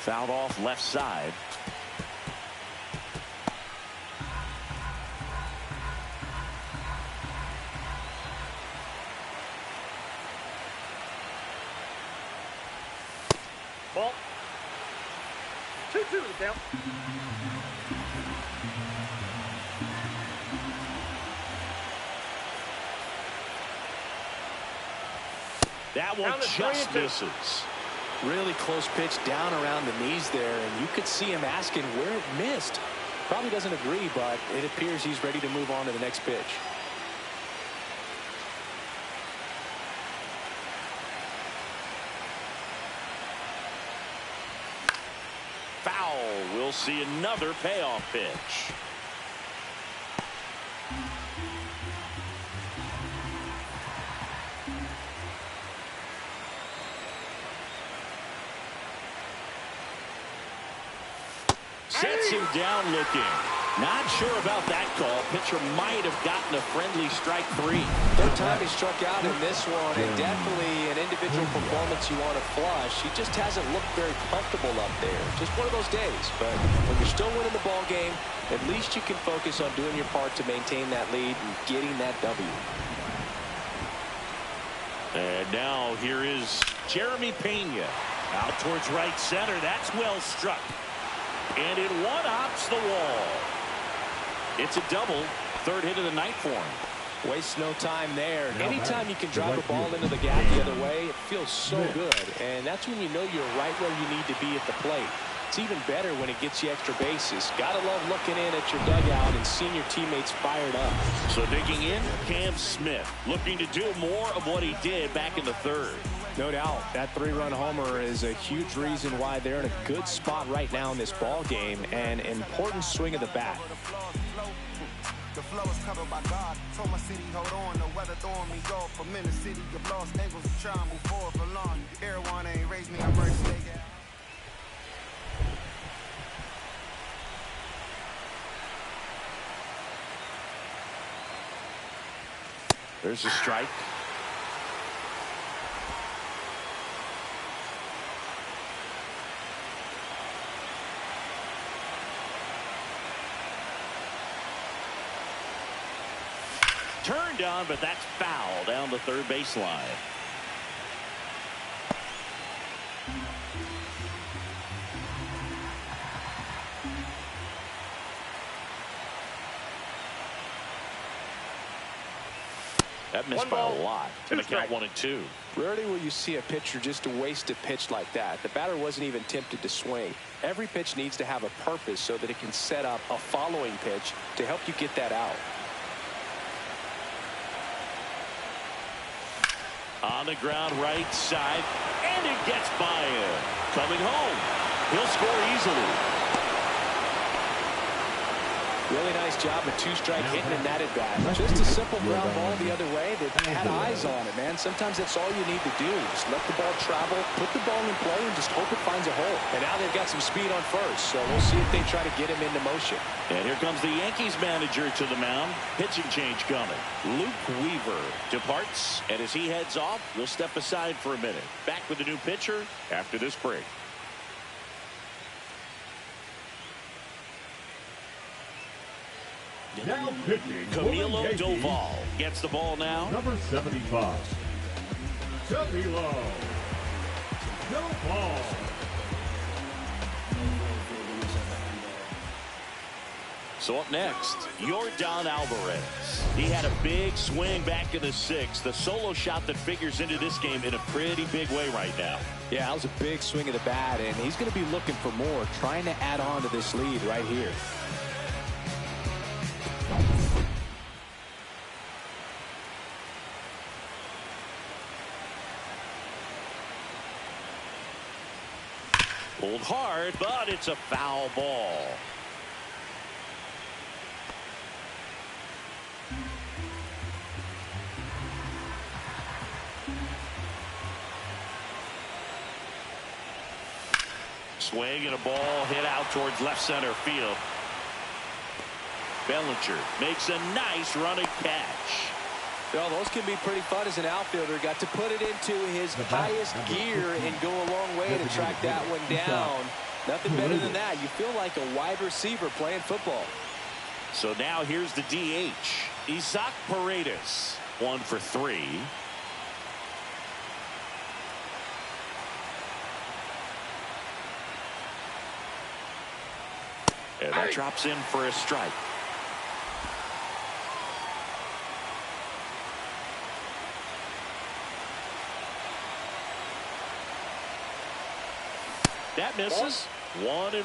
Fouled off left side. Ball. 2-2 the count. That one just misses. Really close pitch down around the knees there, and you could see him asking where it missed. Probably doesn't agree, but it appears he's ready to move on to the next pitch. Foul. We'll see another payoff pitch. Sets him down looking. Not sure about that call. Pitcher might have gotten a friendly strike 3. Third time he struck out in this one, and definitely an individual performance you want to flush. He just hasn't looked very comfortable up there. Just one of those days. But when you're still winning the ball game, at least you can focus on doing your part to maintain that lead and getting that W. And now here is Jeremy Pena. Out towards right center. That's well struck. And it one-hops the wall. It's a double. Third hit of the night for him. Wastes no time there. Anytime you can drive a ball into the gap the other way, it feels so good. And that's when you know you're right where you need to be at the plate. It's even better when it gets you extra bases. Gotta love looking in at your dugout and seeing your teammates fired up. So digging in, Cam Smith, looking to do more of what he did back in the third. No doubt. That 3-run homer is a huge reason why they're in a good spot right now in this ball game, and an important swing of the bat. The flow is covered by God. Told my city, hold on, the weather throwing me off. I'm in the city of lost angles, trying to move forward for long. Everyone ain't raised me, I'm ready to stay. There's a strike. Turned on, but that's foul down the third baseline. That missed by a lot. Gonna count 1-2. Rarely will you see a pitcher just waste a pitch like that. The batter wasn't even tempted to swing. Every pitch needs to have a purpose so that it can set up a following pitch to help you get that out. On the ground right side, and it gets by him. Coming home. He'll score easily. Really nice job of two-strike hitting in that at bat. Just a simple ground ball the other way that had eyes on it, man. Sometimes that's all you need to do. Just let the ball travel, put the ball in play, and just hope it finds a hole. And now they've got some speed on first, so we'll see if they try to get him into motion. And here comes the Yankees manager to the mound. Pitching change coming. Luke Weaver departs, and as he heads off, we'll step aside for a minute. Back with the new pitcher after this break. Now pitching, Camilo Yankees, Doval gets the ball now. number 75, Camilo Doval. So up next, Yordan Alvarez. He had a big swing back in the sixth. The solo shot that figures into this game in a pretty big way right now. Yeah, that was a big swing of the bat, and he's going to be looking for more, trying to add on to this lead right here. Pulled hard, but it's a foul ball. Swing and a ball hit out towards left center field. Bellinger makes a nice running catch. Well, those can be pretty fun as an outfielder. Got to put it into his highest gear and go a long way to track that one down. Nothing better than that. You feel like a wide receiver playing football. So now here's the DH. Isaac Paredes, 1 for 3. And that drops in for a strike. That misses. 1-1.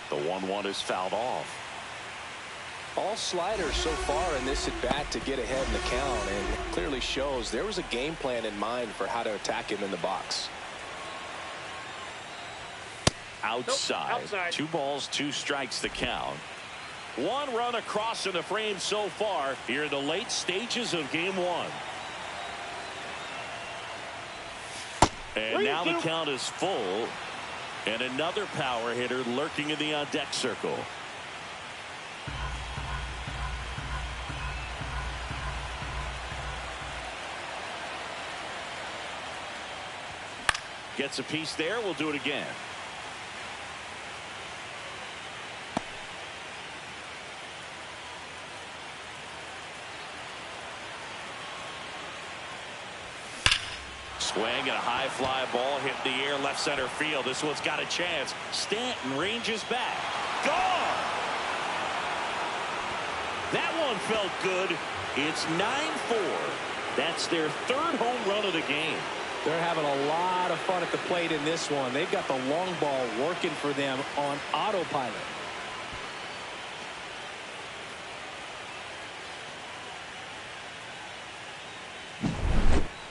The 1-1 is fouled off. All sliders so far in this at bat to get ahead in the count, and it clearly shows there was a game plan in mind for how to attack him in the box. Outside. Nope, outside. 2 balls, 2 strikes the count. 1 run across in the frame so far here in the late stages of game 1. And now the count is full. And another power hitter lurking in the on-deck circle. Gets a piece there. We'll do it again. Swing and a high fly ball hit the air left center field. This one's got a chance. Stanton ranges back. Gone! That one felt good. It's 9-4. That's their 3rd home run of the game. They're having a lot of fun at the plate in this one. They've got the long ball working for them on autopilot.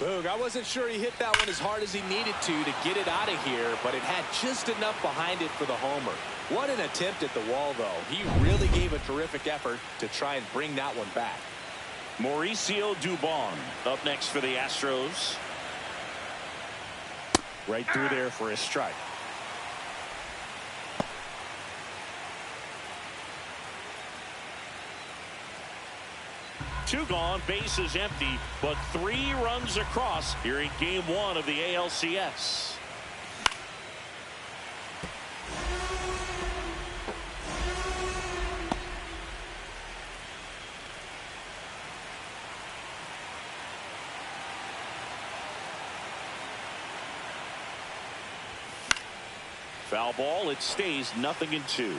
Boog, I wasn't sure he hit that one as hard as he needed to get it out of here, but it had just enough behind it for the homer. What an attempt at the wall, though. He really gave a terrific effort to try and bring that one back. Mauricio Dubon up next for the Astros. Right through there for a strike. Two gone, bases empty, but 3 runs across here in game 1 of the ALCS. Foul ball, it stays 0-2.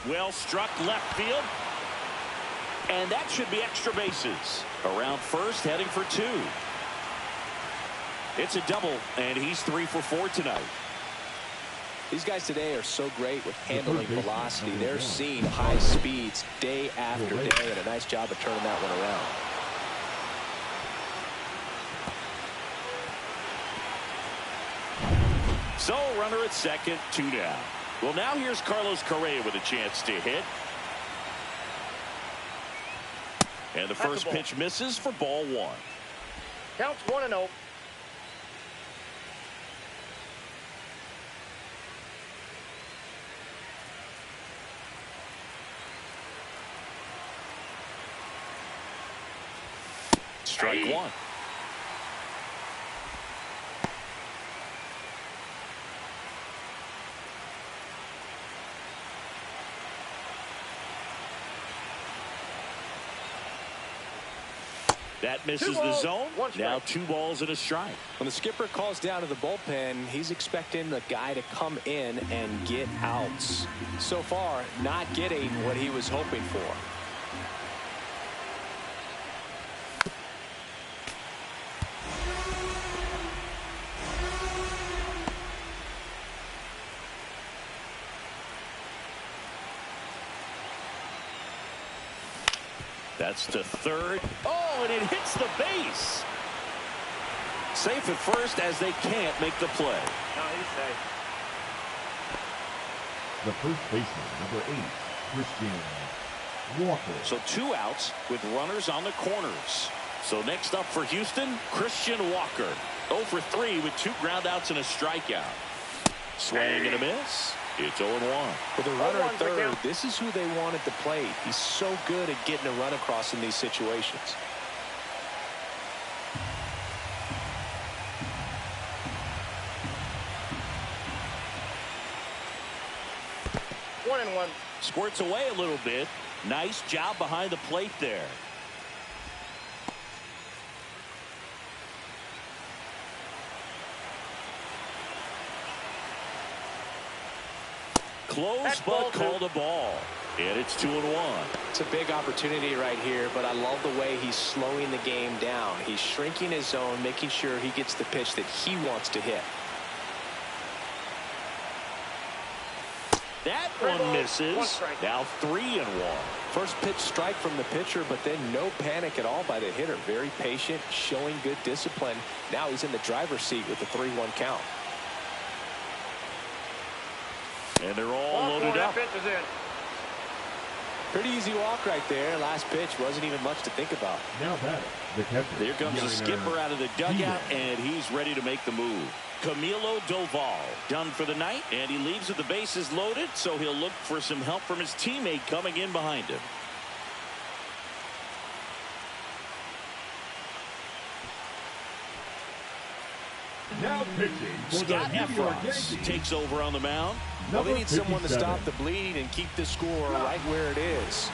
Well struck left field. And that should be extra bases. Around first, heading for 2. It's a double, and he's 3 for 4 tonight. These guys today are so great with handling velocity. They're seeing high speeds day after day, and a nice job of turning that one around. So, runner at second, 2 down. Well, now here's Carlos Correa with a chance to hit. And the first pitch misses for ball 1. Counts 1-0. Strike 1. That misses the zone. Now 2 balls and a strike. When the skipper calls down to the bullpen, he's expecting the guy to come in and get outs. So far, not getting what he was hoping for. That's to third. Oh, and it hits the base. Safe at first as they can't make the play. No, he's safe. The first baseman, number 8, Christian Walker. So 2 outs with runners on the corners. So next up for Houston, Christian Walker. 0 for 3 with 2 groundouts and a strikeout. Swing and a miss. It's 0-1. With a runner at third, this is who they want at the plate. He's so good at getting a run across in these situations. One and one. Squirts away a little bit. Nice job behind the plate there. close, but called a ball. And it's 2-1. It's a big opportunity right here, but I love the way he's slowing the game down. He's shrinking his zone, making sure he gets the pitch that he wants to hit. That one misses. Now 3-1. First pitch strike from the pitcher, but then no panic at all by the hitter. Very patient, showing good discipline. Now he's in the driver's seat with the 3-1 count. And they're all loaded up. Pretty easy walk right there. Last pitch wasn't even much to think about. Now batting, the catcher. Here comes the skipper out of the dugout, and he's ready to make the move. Camilo Doval done for the night, and he leaves with the bases loaded, so he'll look for some help from his teammate coming in behind him. Now pitching for Scott the New York Efros Yankees. takes over on the mound. Well, they need someone to 57. stop the bleeding and keep the score right where it is.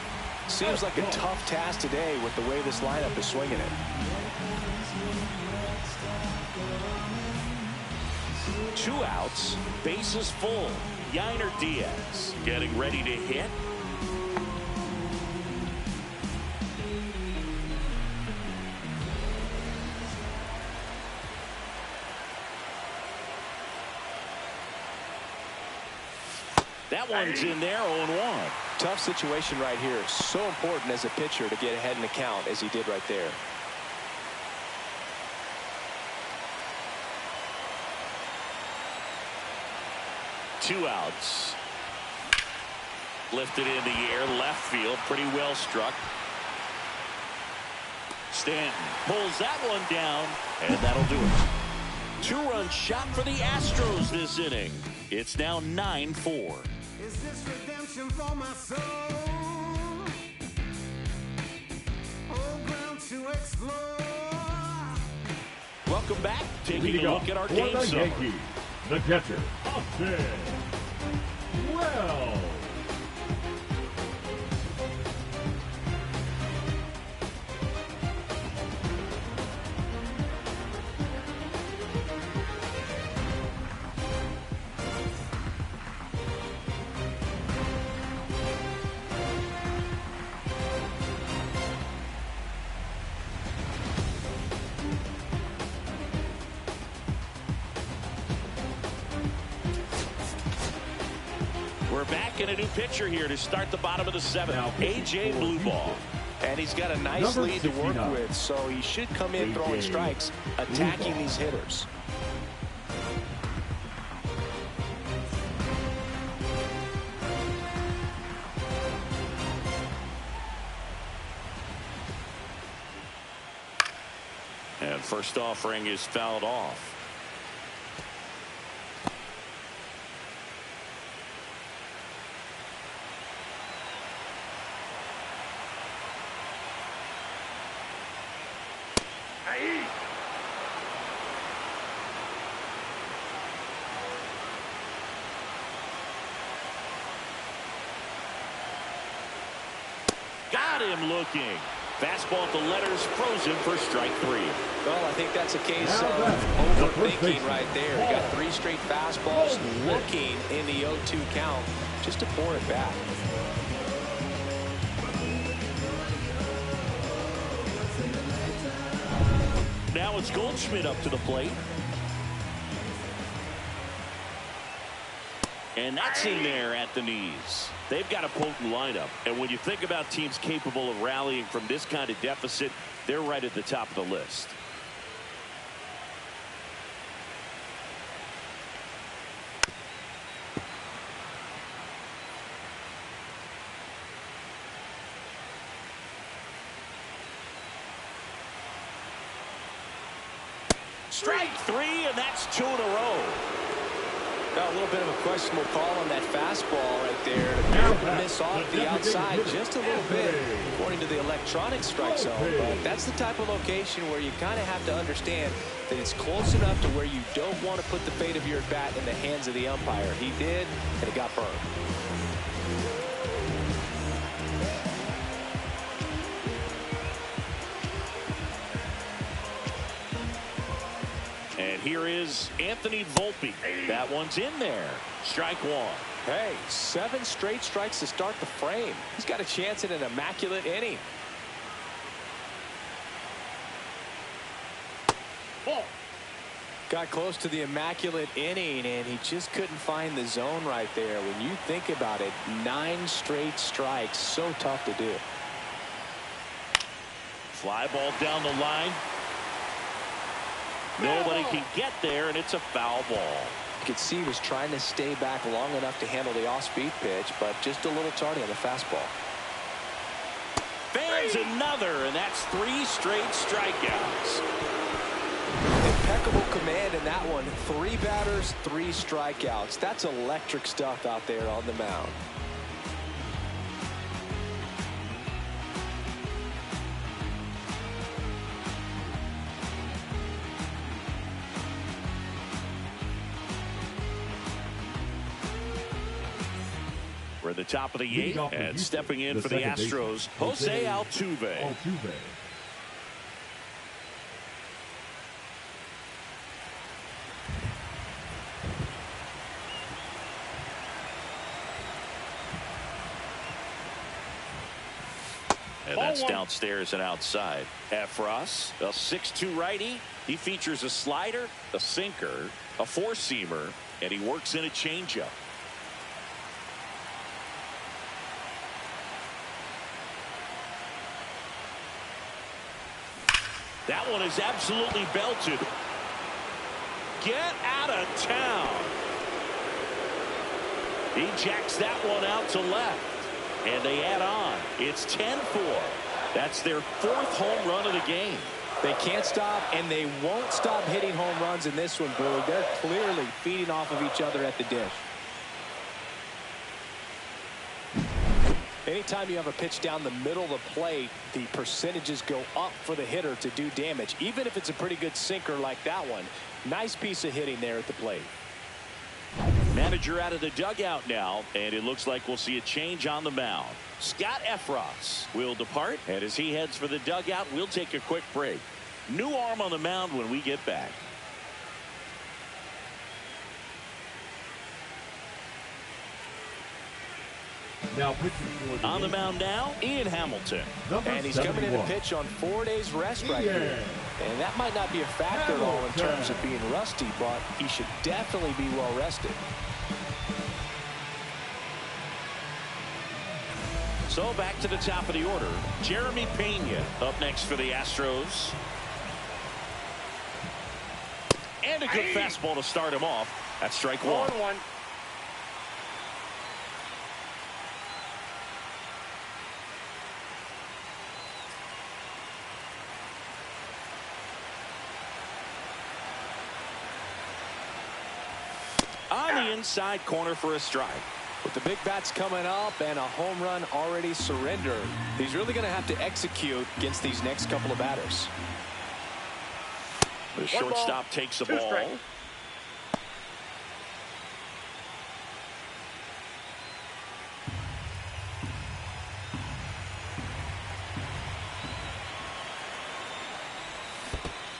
Seems like a tough task today with the way this lineup is swinging it. 2 outs, bases full. Yainer Diaz getting ready to hit. That one's in there, 0-1. Tough situation right here. So important as a pitcher to get ahead in the count as he did right there. Two outs. Lifted in the air, left field, pretty well struck. Stanton pulls that one down, and that'll do it. 2-run shot for the Astros this inning. It's now 9-4. Is this redemption for my soul? Old ground to explore. Welcome back. Taking Leading a up look at our for game the summary. Yankees, the catcher, Austin Wells. We're back in a new pitcher here to start the bottom of the 7th. A.J. Blueball. And he's got a nice Number lead to work 69. with, so he should come in throwing strikes, attacking these hitters. And first offering is fouled off. Got him looking. Fastball at the letters, frozen for strike 3. Well, I think that's a case Now of back, the first overthinking baseman. right there. He got 3 straight fastballs, looking in the 0-2 count just to pour it back. Now it's Goldschmidt up to the plate. And that's in there at the knees. They've got a potent lineup. And when you think about teams capable of rallying from this kind of deficit, they're right at the top of the list. Strike 3, and that's 2 in a row. Got a little bit of a questionable call on that fastball right there. It appeared to miss off the outside just a little bit, according to the electronic strike zone. But that's the type of location where you kind of have to understand that it's close enough to where you don't want to put the fate of your bat in the hands of the umpire. He did, and it got burned. And here is Anthony Volpe. That one's in there. Strike one. Hey, 7 straight strikes to start the frame. He's got a chance at an immaculate inning. Ball. Got close to the immaculate inning, and he just couldn't find the zone right there. When you think about it, 9 straight strikes, so tough to do. Fly ball down the line. Nobody can get there, and it's a foul ball. You could see he was trying to stay back long enough to handle the off-speed pitch, but just a little tardy on the fastball. Fans another, and that's 3 straight strikeouts. Impeccable command in that one. 3 batters, 3 strikeouts. That's electric stuff out there on the mound. We're at the top of the 8th, and stepping in for the Astros, Jose Altuve. And that's downstairs and outside. Efros, a 6'2" righty. He features a slider, a sinker, a 4-seamer, and he works in a changeup. That one is absolutely belted. Get out of town. He jacks that one out to left. And they add on. It's 10-4. That's their 4th home run of the game. They can't stop, and they won't stop hitting home runs in this one, Boog. They're clearly feeding off of each other at the dish. Anytime you have a pitch down the middle of the plate, the percentages go up for the hitter to do damage, even if it's a pretty good sinker like that one. Nice piece of hitting there at the plate. Manager out of the dugout now, and it looks like we'll see a change on the mound. Scott Efros will depart, and as he heads for the dugout, we'll take a quick break. New arm on the mound when we get back. Now pitching for on the mound now, Ian Hamilton. And he's coming in to pitch on 4 days rest right here. And that might not be a factor at all in terms of being rusty, but he should definitely be well rested. So back to the top of the order. Jeremy Pena up next for the Astros. And a good fastball to start him off. That's strike one. 1-1. On the inside corner for a strike. With the big bats coming up and a home run already surrendered, he's really going to have to execute against these next couple of batters. The shortstop takes the ball. Strike.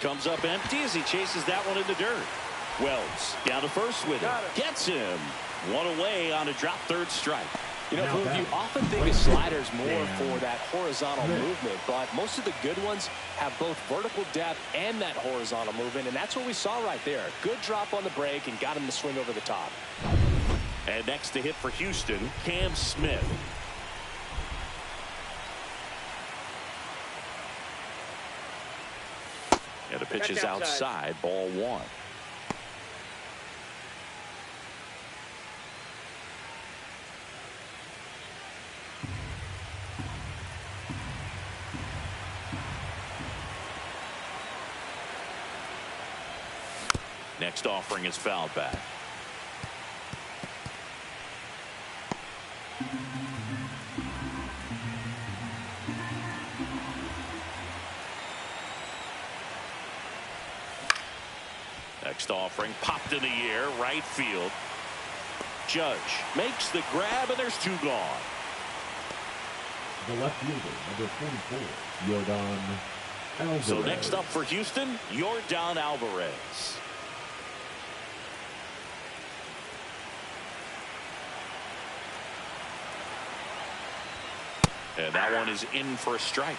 Comes up empty as he chases that one in the dirt. Wells down to first with it. Gets him. One away on a drop third strike. You know, Boog, you often think of sliders more for that horizontal movement, but most of the good ones have both vertical depth and that horizontal movement, and that's what we saw right there. Good drop on the break and got him to swing over the top. And next to hit for Houston, Cam Smith. And the pitch is outside, ball one. Next offering is fouled back. Next offering popped in the air, right field. Judge makes the grab, and there's two gone. The left fielder, number 44, Yordan Alvarez. So next up for Houston, Yordan Alvarez. And that one is in for a strike.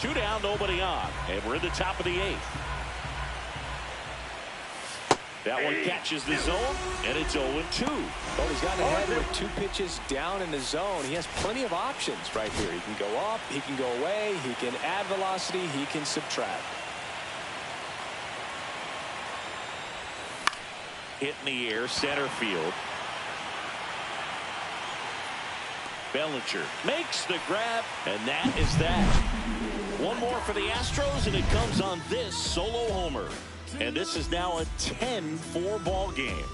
Two down, nobody on, and we're in the top of the 8th. That one catches the zone, and it's 0-2. Well, he's gotten ahead with 2 pitches down in the zone. He has plenty of options right here. He can go up, he can go away, he can add velocity, he can subtract. Hit in the air, center field. Bellinger makes the grab, and that is that. One more for the Astros, and it comes on this solo homer. And this is now a 10-4 ball game.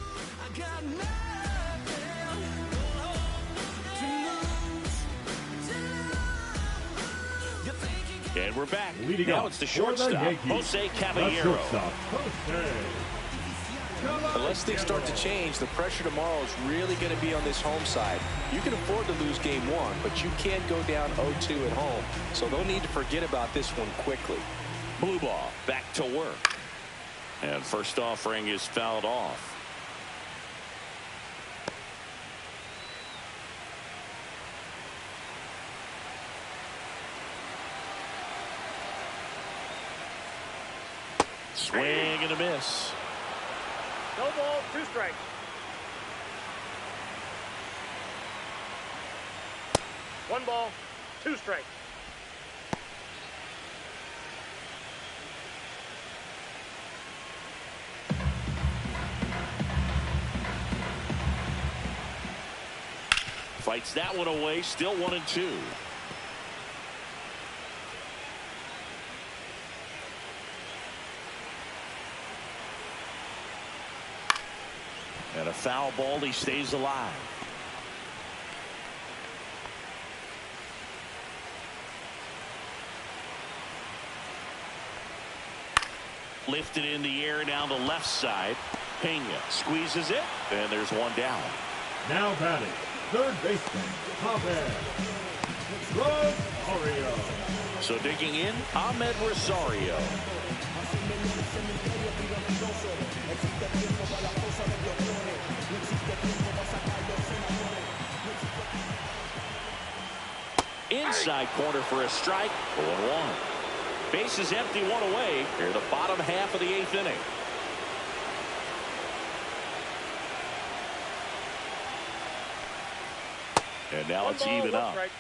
And we're back. Leading now up it's the for the shortstop, Yankees, Jose Caballero. Unless things start to change, the pressure tomorrow is really going to be on this home side. You can afford to lose game 1, but you can't go down 0-2 at home. So they'll need to forget about this one quickly. Blue ball, back to work. And first offering is fouled off. Swing and a miss. No ball, 2 strikes. One ball, 2 strikes. Fights that one away, still 1-2. And a foul ball, he stays alive. Lifted in the air down the left side. Pena squeezes it, and there's one down. Now batting, third baseman, Ahmed Rosario. So digging in, Ahmed Rosario. Inside corner for a strike. 0-1. Base is empty, one away. Here the bottom half of the 8th inning. And now it's even up. Strike.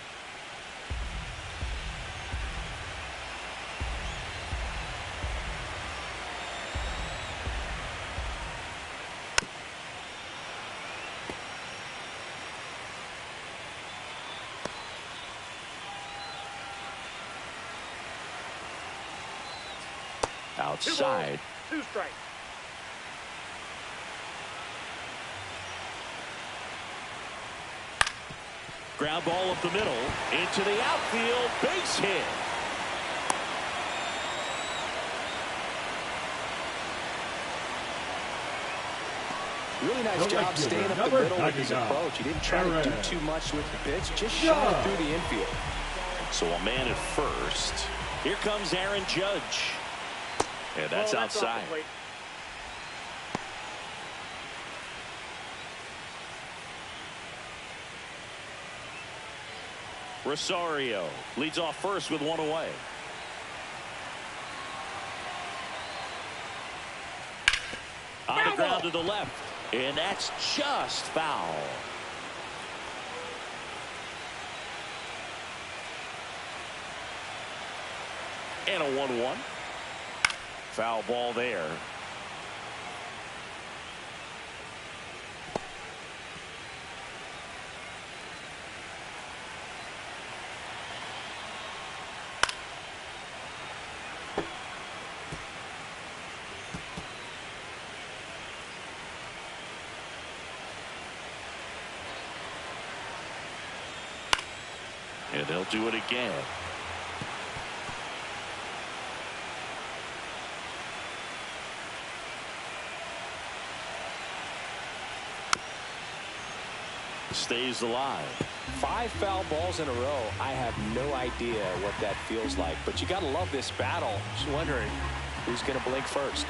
Outside. 2 strikes. Ground ball up the middle. Into the outfield. Base hit. Really nice job staying up the middle with his approach. He didn't try to do too much with the pitch. Just shot it through the infield. So a man at first. Here comes Aaron Judge. And that's outside. Rosario leads off first with one away. On the ground to the left. And that's just foul. And a 1-1. Foul ball there. And they'll do it again. stays alive. 5 foul balls in a row. I have no idea what that feels like, but you got to love this battle. Just wondering who's going to blink first.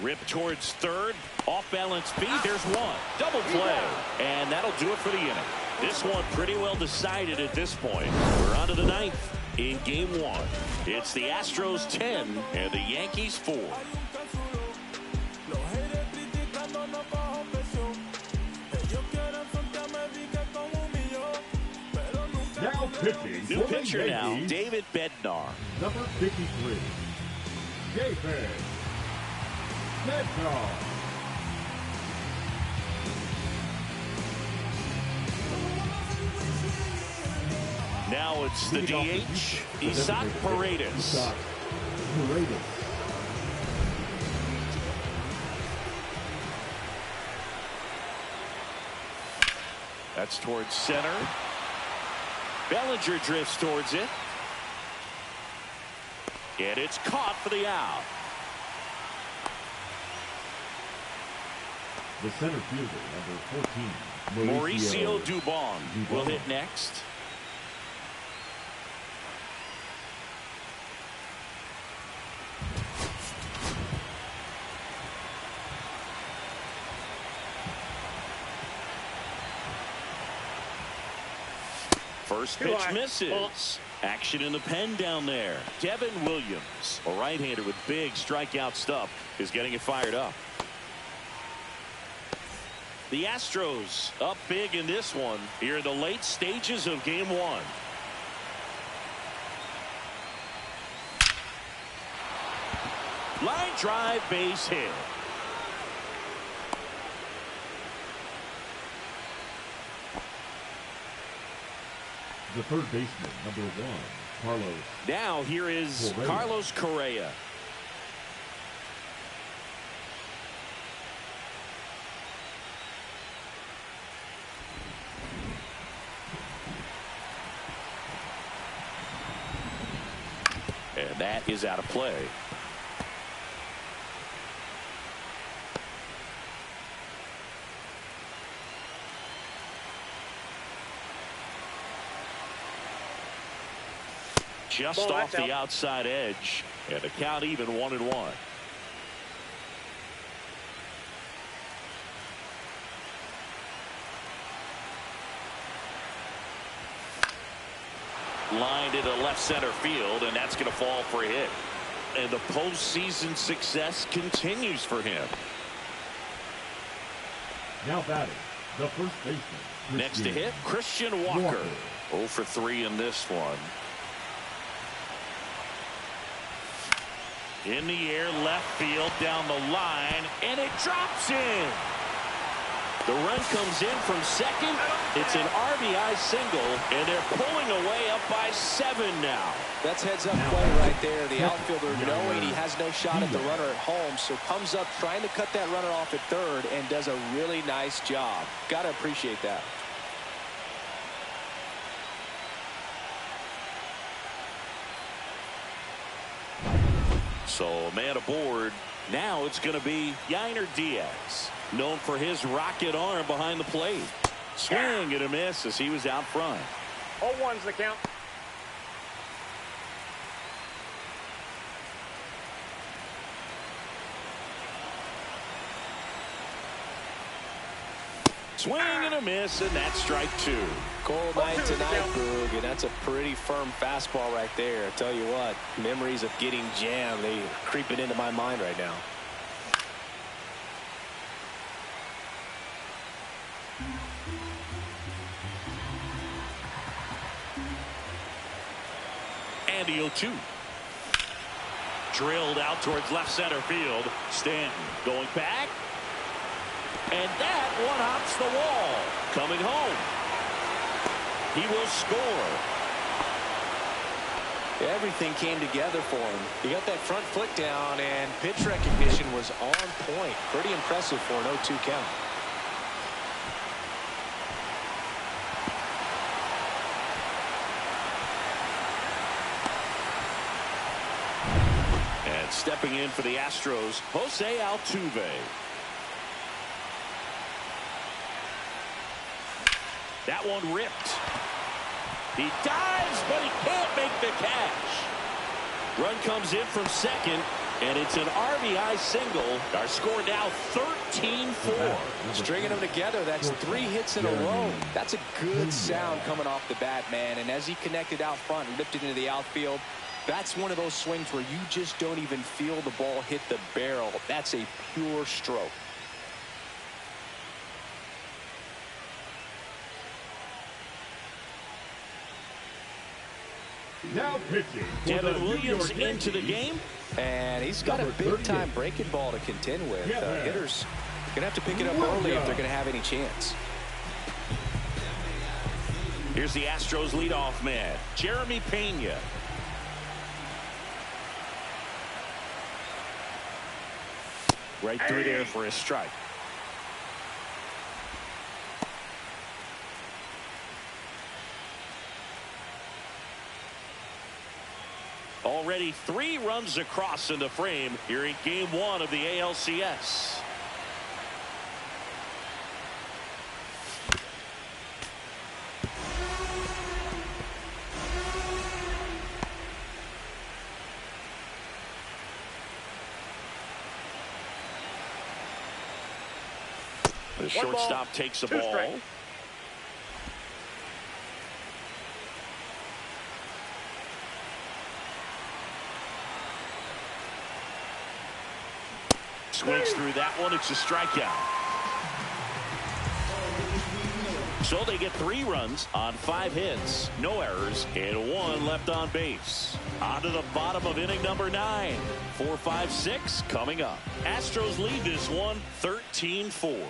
Rip towards third. Off balance feet. There's one. Double play. And that'll do it for the inning. This one pretty well decided at this point. We're on to the 9th in game 1. It's the Astros 10 and the Yankees 4. Now pitching. New pitcher now, David Bednar. Number 53. David Bednar. Now it's the DH, Isaac Paredes. That's towards center. Bellinger drifts towards it. And it's caught for the out. The center fielder, number 14, Mauricio Dubon will hit next. First pitch misses. Action in the pen down there. Devin Williams, a right-hander with big strikeout stuff, is getting it fired up. The Astros up big in this one here in the late stages of game 1. Line drive, base hit. The third baseman, number 1, Carlos. Now here is Carlos Correa. And that is out of play. Just off the outside edge, and the count even 1-1. Lined into left center field, and that's going to fall for a hit. And the postseason success continues for him. Now batting, the first baseman. Next to hit, Christian Walker. 0 for 3 in this one. In the air, left field, down the line, and it drops in. The run comes in from second. It's an RBI single, and they're pulling away up by 7 now. That's heads-up play right there. The outfielder, knowing he has no shot at the runner at home, so comes up trying to cut that runner off at third and does a really nice job. Got to appreciate that. So man aboard. Now it's going to be Yainer Diaz, known for his rocket arm behind the plate. Swing and a miss as he was out front. 0-1's the count. Swing and a miss, and that's strike 2. Cold night tonight, Boog, and that's a pretty firm fastball right there. I tell you what, memories of getting jammed, they creeping into my mind right now. And the 0-2. Drilled out towards left center field. Stanton going back. And that one hops the wall. Coming home. He will score. Everything came together for him. He got that front foot down, and pitch recognition was on point. Pretty impressive for an 0-2 count. stepping in for the Astros, Jose Altuve. That one ripped. He dives, but he can't make the catch. Run comes in from second, and it's an RBI single. Our score now 13-4. Stringing them together, that's 3 hits in a row. That's a good sound coming off the bat, man. And as he connected out front and lifted into the outfield, that's one of those swings where you just don't even feel the ball hit the barrel. That's a pure stroke. Now pitching. Devin Williams into the game. And he's got a big-time breaking ball to contend with. Hitters going to have to pick it up early if they're going to have any chance. Here's the Astros leadoff man, Jeremy Pena. Right through there for a strike. Already 3 runs across in the frame here in Game 1 of the ALCS. The shortstop takes the ball. Strike. Swings through that one. It's a strikeout. So they get 3 runs on 5 hits, no errors, and 1 left on base. On to the bottom of inning number 9. 4, 5, 6 coming up. Astros lead this one 13-4.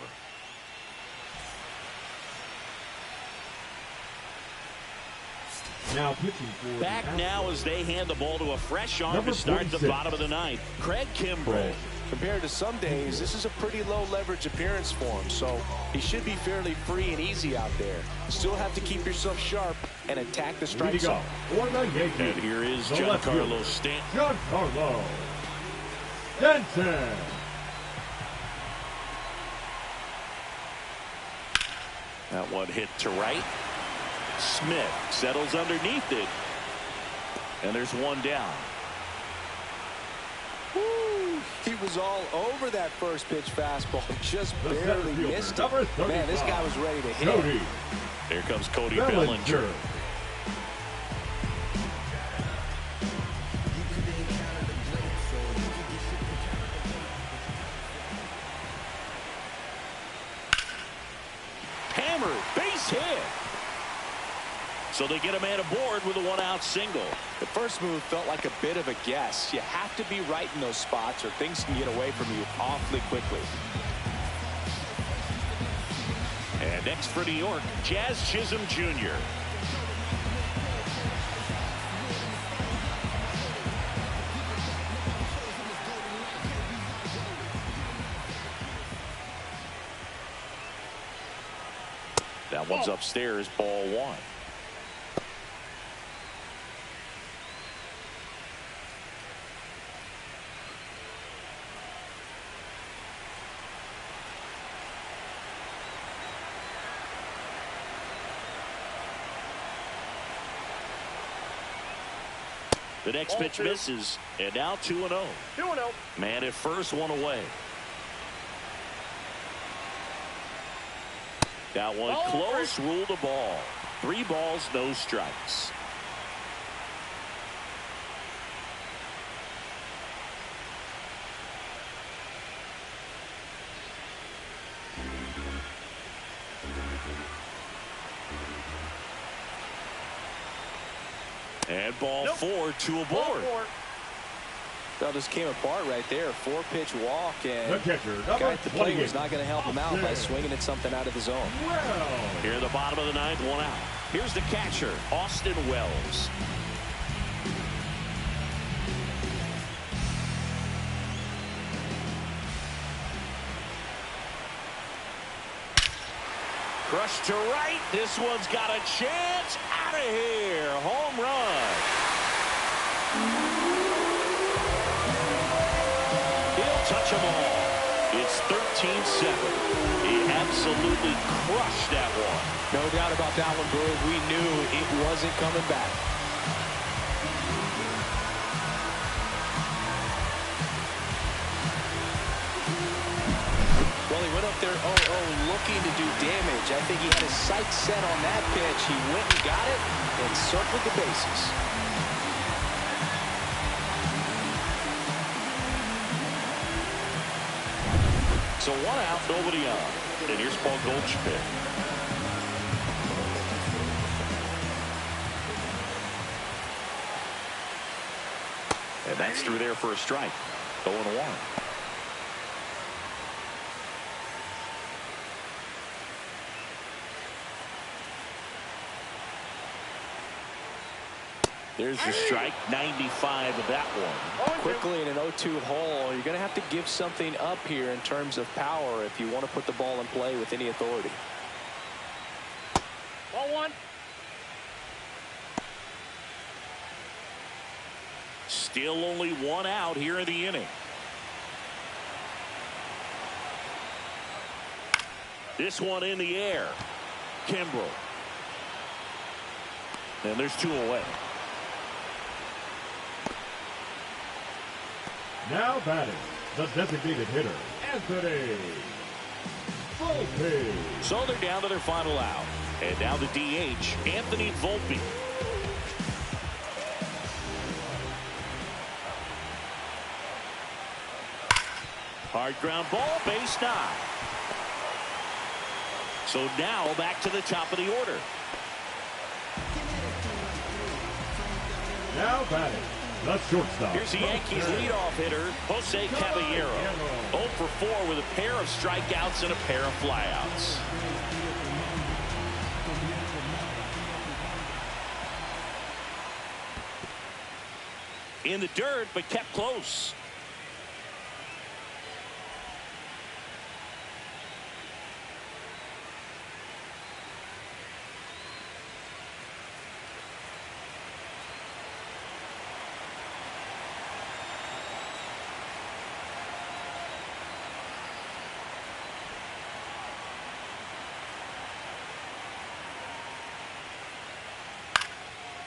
Now pitching for back now as they hand the ball to a fresh arm to start the bottom of the 9th. Craig Kimbrell. Compared to some days, this is a pretty low leverage appearance for him, so he should be fairly free and easy out there. Still have to keep yourself sharp and attack the strike zone. And here is Giancarlo Stanton. Giancarlo Stanton. That one hit to right. Smith settles underneath it. And there's 1 down. Woo, he was all over that first pitch fastball. Just barely missed it. Man, this guy was ready to hit. Here comes Cody Bellinger. Hammered, base hit. So they get a man aboard with a 1-out single. The first move felt like a bit of a guess. You have to be right in those spots or things can get away from you awfully quickly. And next for New York, Jazz Chisholm Jr. That one's upstairs, ball 1. The next pitch misses, and now 2-0. 2-0. Man at first, 1 away. That one close, ruled the ball. 3 balls, no strikes. And ball 4, 2 aboard. Well, just came apart right there. 4-pitch walk, and the catcher, the guy at the plate was not going to help him out by swinging at something out of the zone. Here in the bottom of the 9th, 1 out. Here's the catcher, Austin Wells. Crushed to right. This one's got a chance. Out of here. Home run. catch them all. It's 13-7. He absolutely crushed that one. No doubt about that one, Brew. We knew it wasn't coming back. Well, he went up there 0-0 looking to do damage. I think he had his sights set on that pitch. He went and got it and circled the bases. So 1 out, nobody on. And here's Paul Goldschmidt. And that's through there for a strike. 0-1. There's the strike, 95 of that one. Quickly in an 0-2 hole, you're going to have to give something up here in terms of power if you want to put the ball in play with any authority. Ball 1. Still only 1 out here in the inning. This one in the air. Kimbrel. And there's 2 away. Now batting, the designated hitter, Anthony Volpe. So they're down to their final out. And now the DH, Anthony Volpe. Hard ground ball, base knock. So now back to the top of the order. Now batting, the shortstop. Here's the Yankees leadoff hitter, Jose Caballero. 0 for 4 with a pair of strikeouts and a pair of flyouts. In the dirt, but kept close.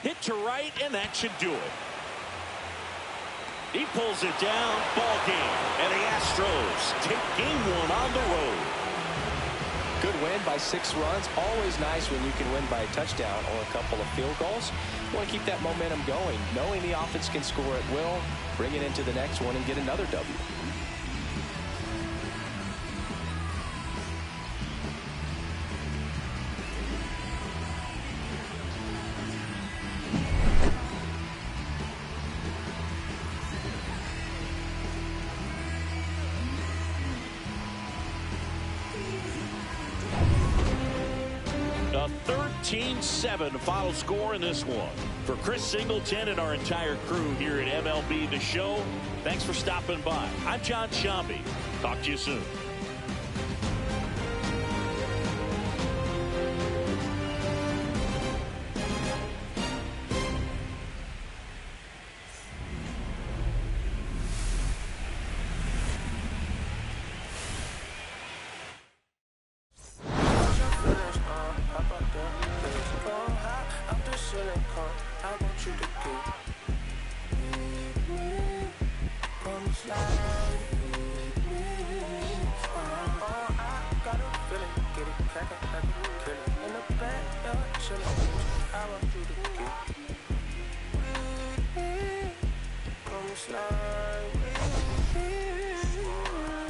Hit to right, and that should do it. He pulls it down. Ball game. And the Astros take game 1 on the road. Good win by 6 runs. Always nice when you can win by a touchdown or a couple of field goals. You want to keep that momentum going, knowing the offense can score at will, bring it into the next one, and get another W. A 13-7 final score in this one. For Chris Singleton and our entire crew here at MLB The Show, thanks for stopping by. I'm John Shambi. Talk to you soon.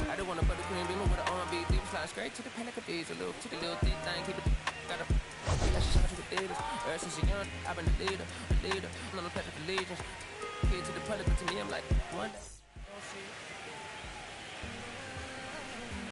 I don't want a buttercream beamer with an R&B deep slide straight to the panic of these. A little to the little deep thing, keep it. Got a that's just how you did it. Ever since you're young, I've been a leader. I'm on the path of allegiance. Kid to the public, but to me, I'm like one day.